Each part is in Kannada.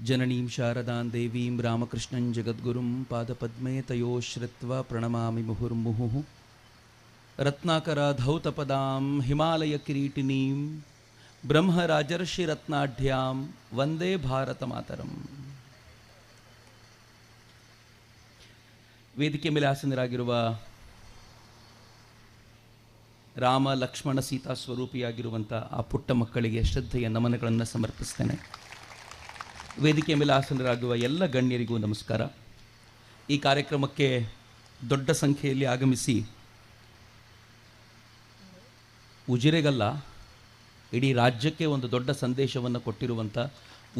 ಜನನೀಂ ಶಾರದಾಂ ದೇವೀಂ ರಾಮಕೃಷ್ಣಂ ಜಗದ್ಗುರುಂ ಪಾದಪದ್ಮೇ ತಯೋಶ್ರಿತ್ವ ಪ್ರಣಮಾಮಿ ಮುಹುರ್ಮುಹುಃ. ರತ್ನಾಕರಾಧೌತಪದಾಂ ಹಿಮಾಲಯ ಕಿರೀಟಿನೀಂ ಬ್ರಹ್ಮರಾಜರ್ಷಿ ರತ್ನಾಢ್ಯಾಂ ವಂದೇ ಭಾರತ ಮಾತರಂ. ವೇದಿಕೆ ಮೇಲೆ ಆಸೀನರಾಗಿರುವ ರಾಮ ಲಕ್ಷ್ಮಣ ಸೀತಾ ಸ್ವರೂಪಿಯಾಗಿರುವಂಥ ಆ ಪುಟ್ಟ ಮಕ್ಕಳಿಗೆ ಶ್ರದ್ಧೆಯ ನಮನಗಳನ್ನು ಸಮರ್ಪಿಸ್ತೇನೆ. ವೇದಿಕೆ ಮೇಲೆ ಆಸೀನರಾಗುವ ಎಲ್ಲ ಗಣ್ಯರಿಗೂ ನಮಸ್ಕಾರ. ಈ ಕಾರ್ಯಕ್ರಮಕ್ಕೆ ದೊಡ್ಡ ಸಂಖ್ಯೆಯಲ್ಲಿ ಆಗಮಿಸಿ ಉಜಿರೆಗಲ್ಲ ಇಡೀ ರಾಜ್ಯಕ್ಕೆ ಒಂದು ದೊಡ್ಡ ಸಂದೇಶವನ್ನು ಕೊಟ್ಟಿರುವಂಥ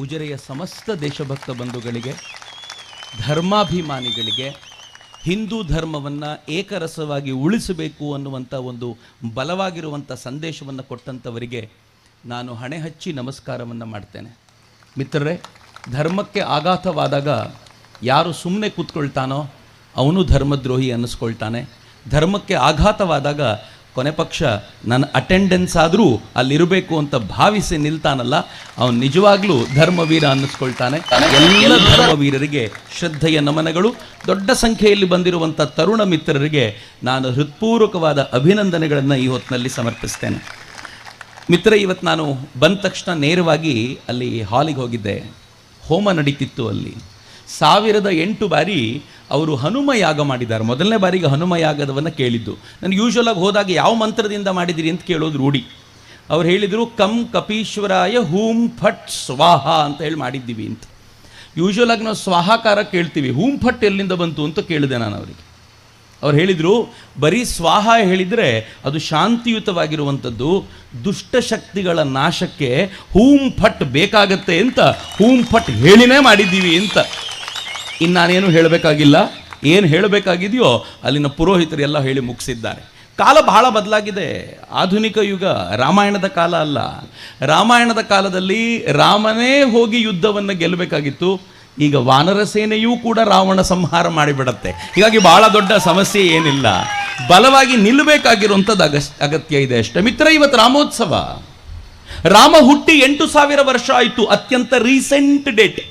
ಉಜಿರೆಯ ಸಮಸ್ತ ದೇಶಭಕ್ತ ಬಂಧುಗಳಿಗೆ, ಧರ್ಮಾಭಿಮಾನಿಗಳಿಗೆ, ಹಿಂದೂ ಧರ್ಮವನ್ನು ಏಕರಸವಾಗಿ ಉಳಿಸಬೇಕು ಅನ್ನುವಂಥ ಒಂದು ಬಲವಾಗಿರುವಂಥ ಸಂದೇಶವನ್ನು ಕೊಟ್ಟಂಥವರಿಗೆ ನಾನು ಹಣೆ ಹಚ್ಚಿ ನಮಸ್ಕಾರವನ್ನು ಮಾಡ್ತೇನೆ. ಮಿತ್ರರೇ, ಧರ್ಮಕ್ಕೆ ಆಘಾತವಾದಾಗ ಯಾರು ಸುಮ್ಮನೆ ಕೂತ್ಕೊಳ್ತಾನೋ ಅವನು ಧರ್ಮದ್ರೋಹಿ ಅನ್ನಿಸ್ಕೊಳ್ತಾನೆ. ಧರ್ಮಕ್ಕೆ ಆಘಾತವಾದಾಗ ಕೊನೆ ಪಕ್ಷ ನನ್ನ ಅಟೆಂಡೆನ್ಸ್ ಆದರೂ ಅಲ್ಲಿರಬೇಕು ಅಂತ ಭಾವಿಸಿ ನಿಲ್ತಾನಲ್ಲ, ಅವನು ನಿಜವಾಗ್ಲೂ ಧರ್ಮವೀರ ಅನ್ನಿಸ್ಕೊಳ್ತಾನೆ. ಎಲ್ಲ ಧರ್ಮವೀರರಿಗೆ ಶ್ರದ್ಧೆಯ ನಮನಗಳು. ದೊಡ್ಡ ಸಂಖ್ಯೆಯಲ್ಲಿ ಬಂದಿರುವಂಥ ತರುಣ ಮಿತ್ರರಿಗೆ ನಾನು ಹೃತ್ಪೂರ್ವಕವಾದ ಅಭಿನಂದನೆಗಳನ್ನು ಈ ಹೊತ್ತಿನಲ್ಲಿ ಸಮರ್ಪಿಸ್ತೇನೆ. ಮಿತ್ರ, ಇವತ್ತು ನಾನು ಬಂದ ತಕ್ಷಣ ನೇರವಾಗಿ ಅಲ್ಲಿ ಹಾಲಿಗೆ ಹೋಗಿದ್ದೆ. ಹೋಮ ನಡೀತಿತ್ತು ಅಲ್ಲಿ. 1008 ಬಾರಿ ಅವರು ಹನುಮ ಯಾಗ ಮಾಡಿದ್ದಾರೆ. ಮೊದಲನೇ ಬಾರಿಗೆ ಹನುಮ ಯಾಗದವನ್ನು ಕೇಳಿದ್ದು. ನನಗೆ ಯೂಶ್ವಲಾಗಿ ಹೋದಾಗ ಯಾವ ಮಂತ್ರದಿಂದ ಮಾಡಿದಿರಿ ಅಂತ ಕೇಳೋದು ರೂಢಿ. ಅವ್ರು ಹೇಳಿದರು ಕಂ ಕಪೀಶ್ವರಾಯ ಹೂಂ ಫಟ್ ಸ್ವಾಹ ಅಂತ ಹೇಳಿ ಮಾಡಿದ್ದೀವಿ ಅಂತ. ಯೂಶ್ವಲಾಗಿ ನಾವು ಸ್ವಾಹಾಕಾರ ಕೇಳ್ತೀವಿ, ಹೂಂ ಫಟ್ ಎಲ್ಲಿಂದ ಬಂತು ಅಂತ ಕೇಳಿದೆ ನಾನು ಅವರಿಗೆ. ಅವ್ರು ಹೇಳಿದರು ಬರೀ ಸ್ವಾಹ ಹೇಳಿದರೆ ಅದು ಶಾಂತಿಯುತವಾಗಿರುವಂಥದ್ದು, ದುಷ್ಟಶಕ್ತಿಗಳ ನಾಶಕ್ಕೆ ಹೂಂ ಫಟ್ ಬೇಕಾಗತ್ತೆ ಅಂತ ಹೂಂ ಫಟ್ ಹೇಳಿನೇ ಮಾಡಿದ್ದೀವಿ ಅಂತ. ಇನ್ನು ನಾನೇನು ಹೇಳಬೇಕಾಗಿಲ್ಲ, ಏನು ಹೇಳಬೇಕಾಗಿದೆಯೋ ಅಲ್ಲಿನ ಪುರೋಹಿತರು ಎಲ್ಲ ಹೇಳಿ ಮುಗಿಸಿದ್ದಾರೆ. ಕಾಲ ಬಹಳ ಬದಲಾಗಿದೆ. ಆಧುನಿಕ ಯುಗ, ರಾಮಾಯಣದ ಕಾಲ ಅಲ್ಲ. ರಾಮಾಯಣದ ಕಾಲದಲ್ಲಿ ರಾಮನೇ ಹೋಗಿ ಯುದ್ಧವನ್ನು ಗೆಲ್ಲಬೇಕಾಗಿತ್ತು. ಈಗ ವಾನರ ಸೇನೆಯೂ ಕೂಡ ರಾವಣ ಸಂಹಾರ ಮಾಡಿಬಿಡತ್ತೆ. ಹೀಗಾಗಿ ಬಹಳ ದೊಡ್ಡ ಸಮಸ್ಯೆ ಏನಿಲ್ಲ. ಬಲವಾಗಿ ನಿಲ್ಲಬೇಕಾಗಿರುವಂಥದ್ದು ಅಗತ್ಯ ಇದೆ ಅಷ್ಟೇ. ಮಿತ್ರ, ಇವತ್ತು ರಾಮೋತ್ಸವ. ರಾಮ ಹುಟ್ಟಿ 8000 ವರ್ಷ ಆಯಿತು. ಅತ್ಯಂತ ರೀಸೆಂಟ್ ಡೇಟ್.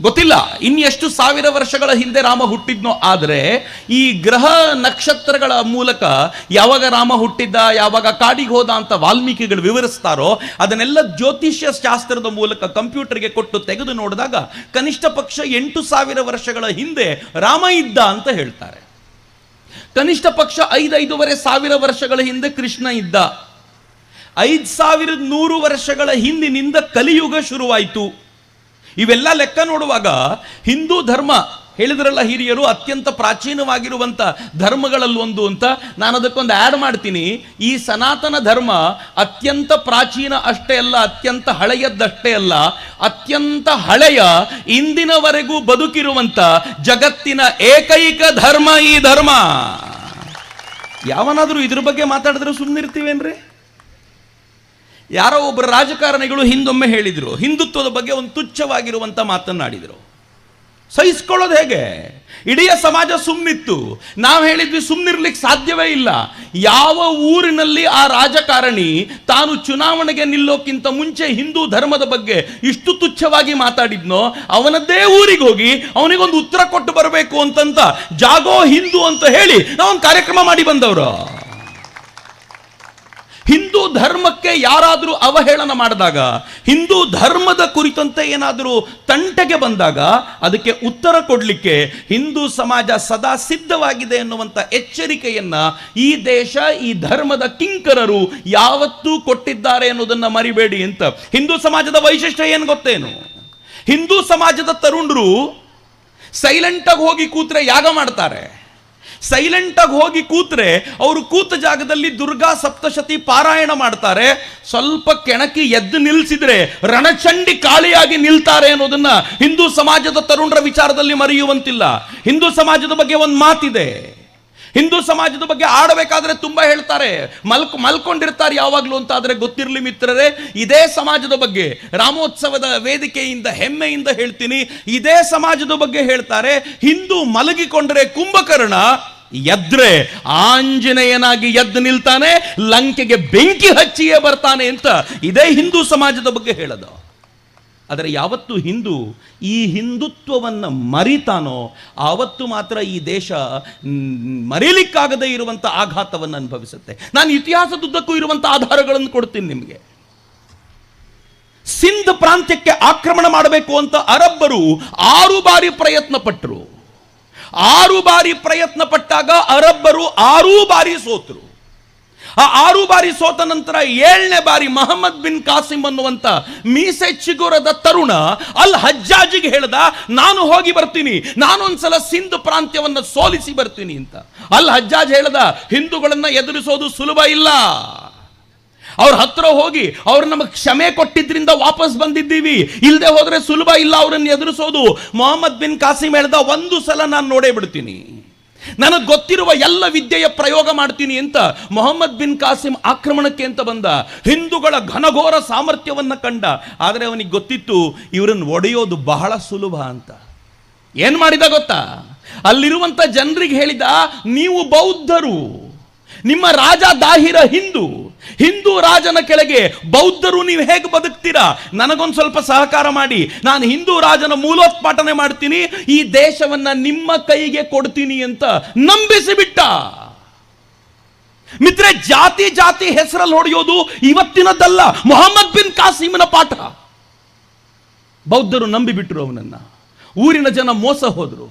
ಗೊತ್ತಿಲ್ಲ ಇನ್ನು ಎಷ್ಟು 1000 ವರ್ಷಗಳ ಹಿಂದೆ ರಾಮ ಹುಟ್ಟಿದ್ನೋ. ಆದರೆ ಈ ಗ್ರಹ ನಕ್ಷತ್ರಗಳ ಮೂಲಕ ಯಾವಾಗ ರಾಮ ಹುಟ್ಟಿದ್ದ, ಯಾವಾಗ ಕಾಡಿಗೆ ಹೋದ ಅಂತ ವಾಲ್ಮೀಕಿಗಳು ವಿವರಿಸ್ತಾರೋ ಅದನ್ನೆಲ್ಲ ಜ್ಯೋತಿಷ್ಯ ಶಾಸ್ತ್ರದ ಮೂಲಕ ಕಂಪ್ಯೂಟರ್ಗೆ ಕೊಟ್ಟು ತೆಗೆದು ನೋಡಿದಾಗ ಕನಿಷ್ಠ ಪಕ್ಷ 8000 ವರ್ಷಗಳ ಹಿಂದೆ ರಾಮ ಇದ್ದ ಅಂತ ಹೇಳ್ತಾರೆ. ಕನಿಷ್ಠ ಪಕ್ಷ 5,500 ವರ್ಷಗಳ ಹಿಂದೆ ಕೃಷ್ಣ ಇದ್ದ. 5100 ವರ್ಷಗಳ ಹಿಂದಿನಿಂದ ಕಲಿಯುಗ ಶುರುವಾಯಿತು. ಇವೆಲ್ಲ ಲೆಕ್ಕ ನೋಡುವಾಗ ಹಿಂದೂ ಧರ್ಮ ಹೇಳಿದ್ರಲ್ಲ ಹಿರಿಯರು, ಅತ್ಯಂತ ಪ್ರಾಚೀನವಾಗಿರುವಂಥ ಧರ್ಮಗಳಲ್ಲೊಂದು ಅಂತ. ನಾನು ಅದಕ್ಕೊಂದು ಆ್ಯಡ್ ಮಾಡ್ತೀನಿ. ಈ ಸನಾತನ ಧರ್ಮ ಅತ್ಯಂತ ಪ್ರಾಚೀನ ಅಷ್ಟೇ ಅಲ್ಲ, ಅತ್ಯಂತ ಹಳೆಯದ್ದಷ್ಟೇ ಅಲ್ಲ, ಅತ್ಯಂತ ಹಳೆಯ ಇಂದಿನವರೆಗೂ ಬದುಕಿರುವಂಥ ಜಗತ್ತಿನ ಏಕೈಕ ಧರ್ಮ ಈ ಧರ್ಮ. ಯಾವನಾದರೂ ಇದ್ರ ಬಗ್ಗೆ ಮಾತಾಡಿದ್ರೆ ಸುಮ್ಮನಿರ್ತೀವೇನ್ರಿ? ಯಾರೋ ಒಬ್ಬರು ರಾಜಕಾರಣಿಗಳು ಹಿಂದೊಮ್ಮೆ ಹೇಳಿದರು, ಹಿಂದುತ್ವದ ಬಗ್ಗೆ ಒಂದು ತುಚ್ಛವಾಗಿರುವಂಥ ಮಾತನ್ನಾಡಿದರು. ಸಹಿಸ್ಕೊಳ್ಳೋದು ಹೇಗೆ? ಇಡೀ ಸಮಾಜ ಸುಮ್ಮನಿತ್ತು. ನಾವು ಹೇಳಿದ್ವಿ ಸುಮ್ಮನಿರ್ಲಿಕ್ಕೆ ಸಾಧ್ಯವೇ ಇಲ್ಲ. ಯಾವ ಊರಿನಲ್ಲಿ ಆ ರಾಜಕಾರಣಿ ತಾನು ಚುನಾವಣೆಗೆ ನಿಲ್ಲೋಕ್ಕಿಂತ ಮುಂಚೆ ಹಿಂದೂ ಧರ್ಮದ ಬಗ್ಗೆ ಇಷ್ಟು ತುಚ್ಛವಾಗಿ ಮಾತಾಡಿದ್ನೋ ಅವನದ್ದೇ ಊರಿಗೆ ಹೋಗಿ ಅವನಿಗೊಂದು ಉತ್ತರ ಕೊಟ್ಟು ಬರಬೇಕು ಅಂತಂತ ಜಾಗೋ ಹಿಂದೂ ಅಂತ ಹೇಳಿ ನಾವೊಂದು ಕಾರ್ಯಕ್ರಮ ಮಾಡಿ ಬಂದವರು. ಹಿಂದೂ ಧರ್ಮಕ್ಕೆ ಯಾರಾದರೂ ಅವಹೇಳನ ಮಾಡಿದಾಗ, ಹಿಂದೂ ಧರ್ಮದ ಕುರಿತಂತೆ ಏನಾದರೂ ತಂಟೆಗೆ ಬಂದಾಗ ಅದಕ್ಕೆ ಉತ್ತರ ಕೊಡಲಿಕ್ಕೆ ಹಿಂದೂ ಸಮಾಜ ಸದಾ ಸಿದ್ಧವಾಗಿದೆ ಎನ್ನುವಂಥ ಎಚ್ಚರಿಕೆಯನ್ನ ಈ ದೇಶ, ಈ ಧರ್ಮದ ಕಿಂಕರರು ಯಾವತ್ತೂ ಕೊಟ್ಟಿದ್ದಾರೆ ಅನ್ನೋದನ್ನ ಮರಿಬೇಡಿ ಅಂತ. ಹಿಂದೂ ಸಮಾಜದ ವೈಶಿಷ್ಟ್ಯ ಏನು ಗೊತ್ತೇನು? ಹಿಂದೂ ಸಮಾಜದ ತರುಣರು ಸೈಲೆಂಟಾಗಿ ಹೋಗಿ ಕೂತ್ರೆ ಯಾಗ ಮಾಡ್ತಾರೆ. ಸೈಲೆಂಟಾಗಿ ಹೋಗಿ ಕೂತ್ರೆ ಅವರು ಕೂತ ಜಾಗದಲ್ಲಿ ದುರ್ಗಾ ಸಪ್ತಶತಿ ಪಾರಾಯಣ ಮಾಡ್ತಾರೆ. ಸ್ವಲ್ಪ ಕೆಣಕಿ ಎದ್ದು ನಿಲ್ಲಿಸಿದ್ರೆ ರಣಚಂಡಿ ಕಾಳಿಯಾಗಿ ನಿಲ್ತಾರೆ ಅನ್ನೋದನ್ನ ಹಿಂದೂ ಸಮಾಜದ ತರುಣರ ವಿಚಾರದಲ್ಲಿ ಮರೆಯುವಂತಿಲ್ಲ. ಹಿಂದೂ ಸಮಾಜದ ಬಗ್ಗೆ ಒಂದು ಮಾತಿದೆ. ಹಿಂದೂ ಸಮಾಜದ ಬಗ್ಗೆ ಆಡಬೇಕಾದ್ರೆ ತುಂಬಾ ಹೇಳ್ತಾರೆ, ಮಲ್ಕೊಂಡಿರ್ತಾರೆ ಯಾವಾಗಲೂ ಅಂತ. ಆದರೆ ಗೊತ್ತಿರಲಿ ಮಿತ್ರರೇ, ಇದೇ ಸಮಾಜದ ಬಗ್ಗೆ ರಾಮೋತ್ಸವದ ವೇದಿಕೆಯಿಂದ ಹೆಮ್ಮೆಯಿಂದ ಹೇಳ್ತೀನಿ, ಇದೇ ಸಮಾಜದ ಬಗ್ಗೆ ಹೇಳ್ತಾರೆ, ಹಿಂದೂ ಮಲಗಿಕೊಂಡ್ರೆ ಕುಂಭಕರ್ಣ, ಎದ್ರೆ ಆಂಜನೇಯನಾಗಿ ಎದ್ದು ನಿಲ್ತಾನೆ, ಲಂಕೆಗೆ ಬೆಂಕಿ ಹಚ್ಚಿಯೇ ಬರ್ತಾನೆ ಅಂತ ಇದೇ ಹಿಂದೂ ಸಮಾಜದ ಬಗ್ಗೆ ಹೇಳೋದು. ಆದರೆ ಯಾವತ್ತು ಹಿಂದೂ ಈ ಹಿಂದುತ್ವವನ್ನು ಮರಿತಾನೋ ಆವತ್ತು ಮಾತ್ರ ಈ ದೇಶ ಮರೀಲಿಕ್ಕಾಗದೇ ಇರುವಂಥ ಆಘಾತವನ್ನು ಅನುಭವಿಸುತ್ತೆ. ನಾನು ಇತಿಹಾಸದುದ್ದಕ್ಕೂ ಇರುವಂಥ ಆಧಾರಗಳನ್ನು ಕೊಡ್ತೀನಿ ನಿಮಗೆ. ಸಿಂಧ್ ಪ್ರಾಂತ್ಯಕ್ಕೆ ಆಕ್ರಮಣ ಮಾಡಬೇಕು ಅಂತ ಅರಬ್ಬರು 6 ಬಾರಿ ಪ್ರಯತ್ನ ಪಟ್ಟರು. 6 ಬಾರಿ ಪ್ರಯತ್ನ ಪಟ್ಟಾಗ ಅರಬ್ಬರು 6 ಬಾರಿ ಸೋತರು. ಆ 6 ಬಾರಿ ಸೋತ ನಂತರ 7ನೇ ಬಾರಿ ಮೊಹಮ್ಮದ್ ಬಿನ್ ಕಾಸಿಂ ಅನ್ನುವಂತ ಮೀಸೆ ಚಿಗುರದ ತರುಣ ಅಲ್ ಹಜ್ಜಾಜಿಗೆ ಹೇಳ್ದ, ನಾನು ಹೋಗಿ ಬರ್ತೀನಿ, ನಾನೊಂದ್ಸಲ ಸಿಂಧ್ ಪ್ರಾಂತ್ಯವನ್ನು ಸೋಲಿಸಿ ಬರ್ತೀನಿ ಅಂತ. ಅಲ್ ಹಜ್ಜಾಜ್ ಹೇಳ್ದ, ಹಿಂದೂಗಳನ್ನ ಎದುರಿಸೋದು ಸುಲಭ ಇಲ್ಲ, ಅವ್ರ ಹತ್ರ ಹೋಗಿ ಅವ್ರು ನಮಗೆ ಕ್ಷಮೆ ಕೊಟ್ಟಿದ್ರಿಂದ ವಾಪಸ್ ಬಂದಿದ್ದೀವಿ, ಇಲ್ಲದೆ ಹೋದ್ರೆ ಸುಲಭ ಇಲ್ಲ ಅವರನ್ನು ಎದುರಿಸೋದು. ಮೊಹಮ್ಮದ್ ಬಿನ್ ಕಾಸಿಂ ಹೇಳ್ದ, ಒಂದು ಸಲ ನಾನು ನೋಡೇ ಬಿಡ್ತೀನಿ, ನನಗೆ ಗೊತ್ತಿರುವ ಎಲ್ಲ ವಿದ್ಯೆಯ ಪ್ರಯೋಗ ಮಾಡ್ತೀನಿ ಅಂತ ಮೊಹಮ್ಮದ್ ಬಿನ್ ಕಾಸಿಂ ಆಕ್ರಮಣಕ್ಕೆ ಅಂತ ಬಂದ. ಹಿಂದೂಗಳ ಘನಘೋರ ಸಾಮರ್ಥ್ಯವನ್ನ ಕಂಡ. ಆದರೆ ಅವನಿಗೆ ಗೊತ್ತಿತ್ತು ಇವರನ್ನು ಒಡೆಯೋದು ಬಹಳ ಸುಲಭ ಅಂತ. ಏನ್ ಮಾಡಿದ ಗೊತ್ತಾ? ಅಲ್ಲಿರುವಂತ ಜನರಿಗೆ ಹೇಳಿದ, ನೀವು ಬೌದ್ಧರು, ನಿಮ್ಮ ರಾಜ ದಾಹಿರ ಹಿಂದೂ ರಾಜನ ಕೆಳಗೆ ಬೌದ್ಧರು ನೀವು ಹೇಗೆ ಬದುಕ್ತೀರಾ? ನನಗೊಂದು ಸ್ವಲ್ಪ ಸಹಕಾರ ಮಾಡಿ, ನಾನು ಹಿಂದೂ ರಾಜನ ಮೂಲೋತ್ಪಾಟನೆ ಮಾಡ್ತೀನಿ, ಈ ದೇಶವನ್ನ ನಿಮ್ಮ ಕೈಗೆ ಕೊಡ್ತೀನಿ ಅಂತ ನಂಬಿಸಿಬಿಟ್ಟ. ಮಿತ್ರೆ, ಜಾತಿ ಹೆಸರಲ್ಲಿ ಹೊಡೆಯೋದು ಇವತ್ತಿನದ್ದಲ್ಲ, ಮೊಹಮ್ಮದ್ ಬಿನ್ ಕಾಸಿಮನ ಪಾಠ. ಬೌದ್ಧರು ನಂಬಿಬಿಟ್ರು ಅವನನ್ನ. ಊರಿನ ಜನ ಮೋಸ ಹೋದ್ರು.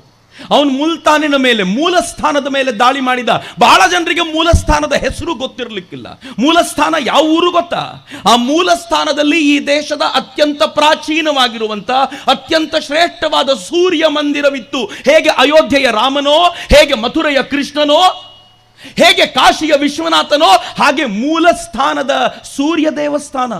ಅವನು ಮುಲ್ತಾನಿನ ಮೇಲೆ, ಮೂಲಸ್ಥಾನದ ಮೇಲೆ ದಾಳಿ ಮಾಡಿದ. ಬಹಳ ಜನರಿಗೆ ಮೂಲಸ್ಥಾನದ ಹೆಸರು ಗೊತ್ತಿರಲಿಕ್ಕಿಲ್ಲ. ಮೂಲಸ್ಥಾನ ಯಾವ ಊರು ಗೊತ್ತಾ? ಆ ಮೂಲಸ್ಥಾನದಲ್ಲಿ ಈ ದೇಶದ ಅತ್ಯಂತ ಪ್ರಾಚೀನವಾಗಿರುವಂತ ಅತ್ಯಂತ ಶ್ರೇಷ್ಠವಾದ ಸೂರ್ಯ ಮಂದಿರವಿತ್ತು. ಹೇಗೆ ಅಯೋಧ್ಯೆಯ ರಾಮನೋ, ಹೇಗೆ ಮಥುರೆಯ ಕೃಷ್ಣನೋ, ಹೇಗೆ ಕಾಶಿಯ ವಿಶ್ವನಾಥನೋ, ಹಾಗೆ ಮೂಲಸ್ಥಾನದ ಸೂರ್ಯ ದೇವಸ್ಥಾನ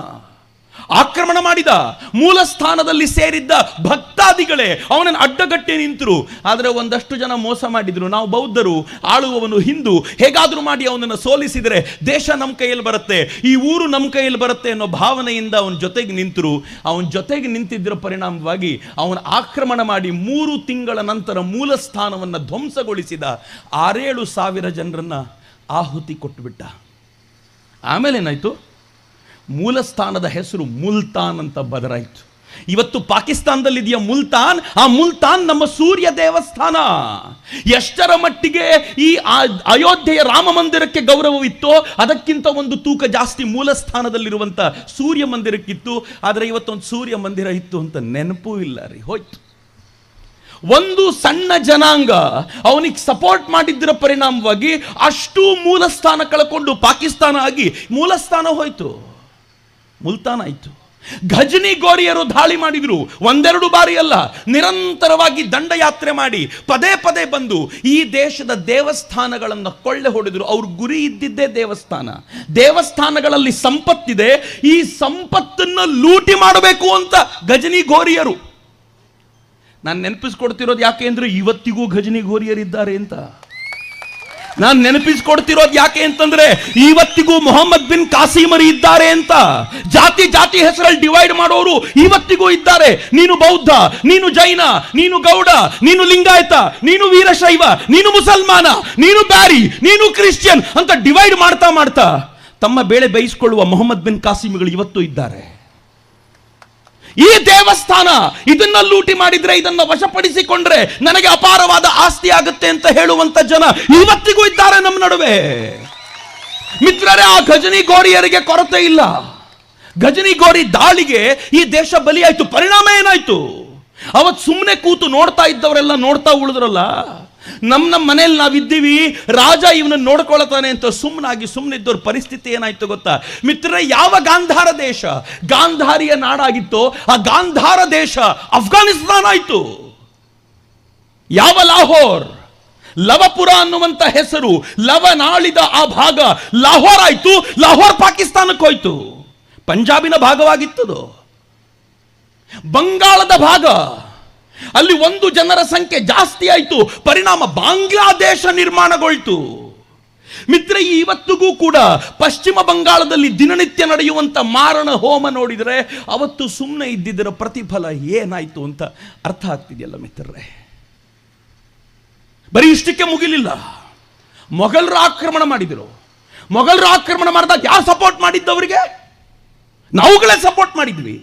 ಆಕ್ರಮಣ ಮಾಡಿದ. ಮೂಲ ಸ್ಥಾನದಲ್ಲಿ ಸೇರಿದ್ದ ಭಕ್ತಾದಿಗಳೇ ಅವನನ್ನು ಅಡ್ಡಗಟ್ಟಿ ನಿಂತರು. ಆದರೆ ಒಂದಷ್ಟು ಜನ ಮೋಸ ಮಾಡಿದ್ರು. ನಾವು ಬೌದ್ಧರು, ಆಳುವವನು ಹಿಂದೂ, ಹೇಗಾದ್ರೂ ಮಾಡಿ ಅವನನ್ನು ಸೋಲಿಸಿದರೆ ದೇಶ ನಮ್ಮ ಕೈಯಲ್ಲಿ ಬರುತ್ತೆ, ಈ ಊರು ನಮ್ಮ ಕೈಯಲ್ಲಿ ಬರುತ್ತೆ ಅನ್ನೋ ಭಾವನೆಯಿಂದ ಅವನ ಜೊತೆಗೆ ನಿಂತರು. ಅವನ ಜೊತೆಗೆ ನಿಂತಿದ್ದರ ಪರಿಣಾಮವಾಗಿ ಅವನ ಆಕ್ರಮಣ ಮಾಡಿ 3 ತಿಂಗಳ ನಂತರ ಮೂಲ ಸ್ಥಾನವನ್ನು ಧ್ವಂಸಗೊಳಿಸಿದ. 6-7 ಸಾವಿರ ಜನರನ್ನ ಆಹುತಿ ಕೊಟ್ಟುಬಿಟ್ಟ. ಆಮೇಲೆ ಏನಾಯ್ತು? ಮೂಲಸ್ಥಾನದ ಹೆಸರು ಮುಲ್ತಾನ್ ಅಂತ ಬದಲಾಯಿತು. ಇವತ್ತು ಪಾಕಿಸ್ತಾನದಲ್ಲಿದೆಯಾ ಮುಲ್ತಾನ್? ಆ ಮುಲ್ತಾನ್ ನಮ್ಮ ಸೂರ್ಯ ದೇವಸ್ಥಾನ. ಎಷ್ಟರ ಮಟ್ಟಿಗೆ ಈ ಅಯೋಧ್ಯೆಯ ರಾಮ ಮಂದಿರಕ್ಕೆ ಗೌರವವಿತ್ತೋ ಅದಕ್ಕಿಂತ ಒಂದು ತೂಕ ಜಾಸ್ತಿ ಮೂಲಸ್ಥಾನದಲ್ಲಿರುವಂತ ಸೂರ್ಯ ಮಂದಿರಕ್ಕಿತ್ತು. ಆದರೆ ಇವತ್ತೊಂದು ಸೂರ್ಯ ಮಂದಿರ ಇತ್ತು ಅಂತ ನೆನಪೂ ಇಲ್ಲ ರೀ, ಹೋಯ್ತು. ಒಂದು ಸಣ್ಣ ಜನಾಂಗ ಅವನಿಗೆ ಸಪೋರ್ಟ್ ಮಾಡಿದ್ದರ ಪರಿಣಾಮವಾಗಿ ಅಷ್ಟು ಮೂಲಸ್ಥಾನ ಕಳ್ಕೊಂಡು ಪಾಕಿಸ್ತಾನ ಆಗಿ ಮೂಲಸ್ಥಾನ ಹೋಯ್ತು, ಮುಲ್ತಾನ್ ಆಯ್ತು. ಘಜನಿ ಗೋರಿಯರು ದಾಳಿ ಮಾಡಿದ್ರು, 1-2 ಬಾರಿ ಅಲ್ಲ, ನಿರಂತರವಾಗಿ ದಂಡಯಾತ್ರೆ ಮಾಡಿ ಪದೇ ಪದೇ ಬಂದು ಈ ದೇಶದ ದೇವಸ್ಥಾನಗಳನ್ನು ಕೊಳ್ಳೆ ಹೊಡೆದ್ರು. ಅವ್ರ ಗುರಿ ಇದ್ದಿದ್ದೇ ದೇವಸ್ಥಾನಗಳಲ್ಲಿ ಸಂಪತ್ತಿದೆ, ಈ ಸಂಪತ್ತನ್ನು ಲೂಟಿ ಮಾಡಬೇಕು ಅಂತ ಘಜನಿ ಗೋರಿಯರು. ನಾನು ನೆನಪಿಸ್ಕೊಡ್ತಿರೋದು ಯಾಕೆ ಅಂದ್ರೆ ಇವತ್ತಿಗೂ ಘಜನಿ ಗೋರಿಯರಿದ್ದಾರೆ ಅಂತ. ನಾನು ನೆನಪಿಸ್ಕೊಡ್ತಿರೋದು ಯಾಕೆ ಅಂತಂದ್ರೆ ಇವತ್ತಿಗೂ ಮೊಹಮ್ಮದ್ ಬಿನ್ ಕಾಸಿಮರಿ ಇದ್ದಾರೆ ಅಂತ. ಜಾತಿ ಹೆಸರಲ್ಲಿ ಡಿವೈಡ್ ಮಾಡೋರು ಇವತ್ತಿಗೂ ಇದ್ದಾರೆ. ನೀನು ಬೌದ್ಧ, ನೀನು ಜೈನ, ನೀನು ಗೌಡ, ನೀನು ಲಿಂಗಾಯತ, ನೀನು ವೀರಶೈವ, ನೀನು ಮುಸಲ್ಮಾನ, ನೀನು ಬ್ಯಾರಿ, ನೀನು ಕ್ರಿಶ್ಚಿಯನ್ ಅಂತ ಡಿವೈಡ್ ಮಾಡ್ತಾ ತಮ್ಮ ಬೇಳೆ ಬೇಯಿಸಿಕೊಳ್ಳುವ ಮೊಹಮ್ಮದ್ ಬಿನ್ ಕಾಸಿಮಿಗಳು ಇವತ್ತು ಇದ್ದಾರೆ. ಈ ದೇವಸ್ಥಾನ ಇದನ್ನ ಲೂಟಿ ಮಾಡಿದ್ರೆ, ಇದನ್ನ ವಶಪಡಿಸಿಕೊಂಡ್ರೆ ನನಗೆ ಅಪಾರವಾದ ಆಸ್ತಿ ಆಗುತ್ತೆ ಅಂತ ಹೇಳುವಂತ ಜನ ಇವತ್ತಿಗೂ ಇದ್ದಾರೆ ನಮ್ಮ ನಡುವೆ. ಮಿತ್ರರೇ, ಆ ಘಜನಿ ಗೋರಿಯರಿಗೆ ಕೊರತೆ ಇಲ್ಲ. ಘಜನಿ ಗೋರಿ ದಾಳಿಗೆ ಈ ದೇಶ ಬಲಿಯಾಯ್ತು. ಪರಿಣಾಮ ಏನಾಯ್ತು? ಅವತ್ತು ಸುಮ್ಮನೆ ಕೂತು ನೋಡ್ತಾ ಇದ್ದವರೆಲ್ಲ ನೋಡ್ತಾ ಉಳಿದ್ರಲ್ಲ. ನಮ್ಮ ಮನೇಲಿ ನಾವಿದ್ದೀವಿ, ರಾಜ ಇವನನ್ನು ನೋಡ್ಕೊಳ್ತಾನೆ ಅಂತ ಸುಮ್ಮನಿದ್ದವ್ರ ಪರಿಸ್ಥಿತಿ ಏನಾಯ್ತು ಗೊತ್ತಾ ಮಿತ್ರರೇ? ಯಾವ ಗಾಂಧಾರ ದೇಶ ಗಾಂಧಾರಿಯ ನಾಡಾಗಿತ್ತೋ ಆ ಗಾಂಧಾರ ದೇಶ ಅಫ್ಘಾನಿಸ್ತಾನ ಆಯ್ತು. ಯಾವ ಲಾಹೋರ್, ಲವಪುರ ಅನ್ನುವಂತ ಹೆಸರು ಲವನಾಳಿದ ಆ ಭಾಗ ಲಾಹೋರ್ ಆಯ್ತು. ಲಾಹೋರ್ ಪಾಕಿಸ್ತಾನಕ್ಕೆ ಹೋಯ್ತು. ಪಂಜಾಬಿನ ಭಾಗವಾಗಿತ್ತದು. ಬಂಗಾಳದ ಭಾಗ, ಅಲ್ಲಿ ಒಂದು ಜನರ ಸಂಖ್ಯೆ ಜಾಸ್ತಿ ಆಯಿತು. ಪರಿಣಾಮ ಬಾಂಗ್ಲಾದೇಶ ನಿರ್ಮಾಣಗೊಳ್ತು. ಮಿತ್ರ, ಇವತ್ತಿಗೂ ಕೂಡ ಪಶ್ಚಿಮ ಬಂಗಾಳದಲ್ಲಿ ದಿನನಿತ್ಯ ನಡೆಯುವಂತ ಮಾರಣ ಹೋಮ ನೋಡಿದರೆ ಅವತ್ತು ಸುಮ್ಮನೆ ಇದ್ದಿದ್ದರ ಪ್ರತಿಫಲ ಏನಾಯ್ತು ಅಂತ ಅರ್ಥ ಆಗ್ತಿದೆಯಲ್ಲ ಮಿತ್ರರೇ. ಬರೀ ಇಷ್ಟಕ್ಕೆ ಮುಗಿಲಿಲ್ಲ, ಮೊಘಲರು ಆಕ್ರಮಣ ಮಾಡಿದರು. ಮೊಘಲರು ಆಕ್ರಮಣ ಮಾಡಿದಾಗ ಯಾರು ಸಪೋರ್ಟ್ ಮಾಡಿದ್ದವರಿಗೆ? ನಾವುಗಳೇ ಸಪೋರ್ಟ್ ಮಾಡಿದ್ವಿ.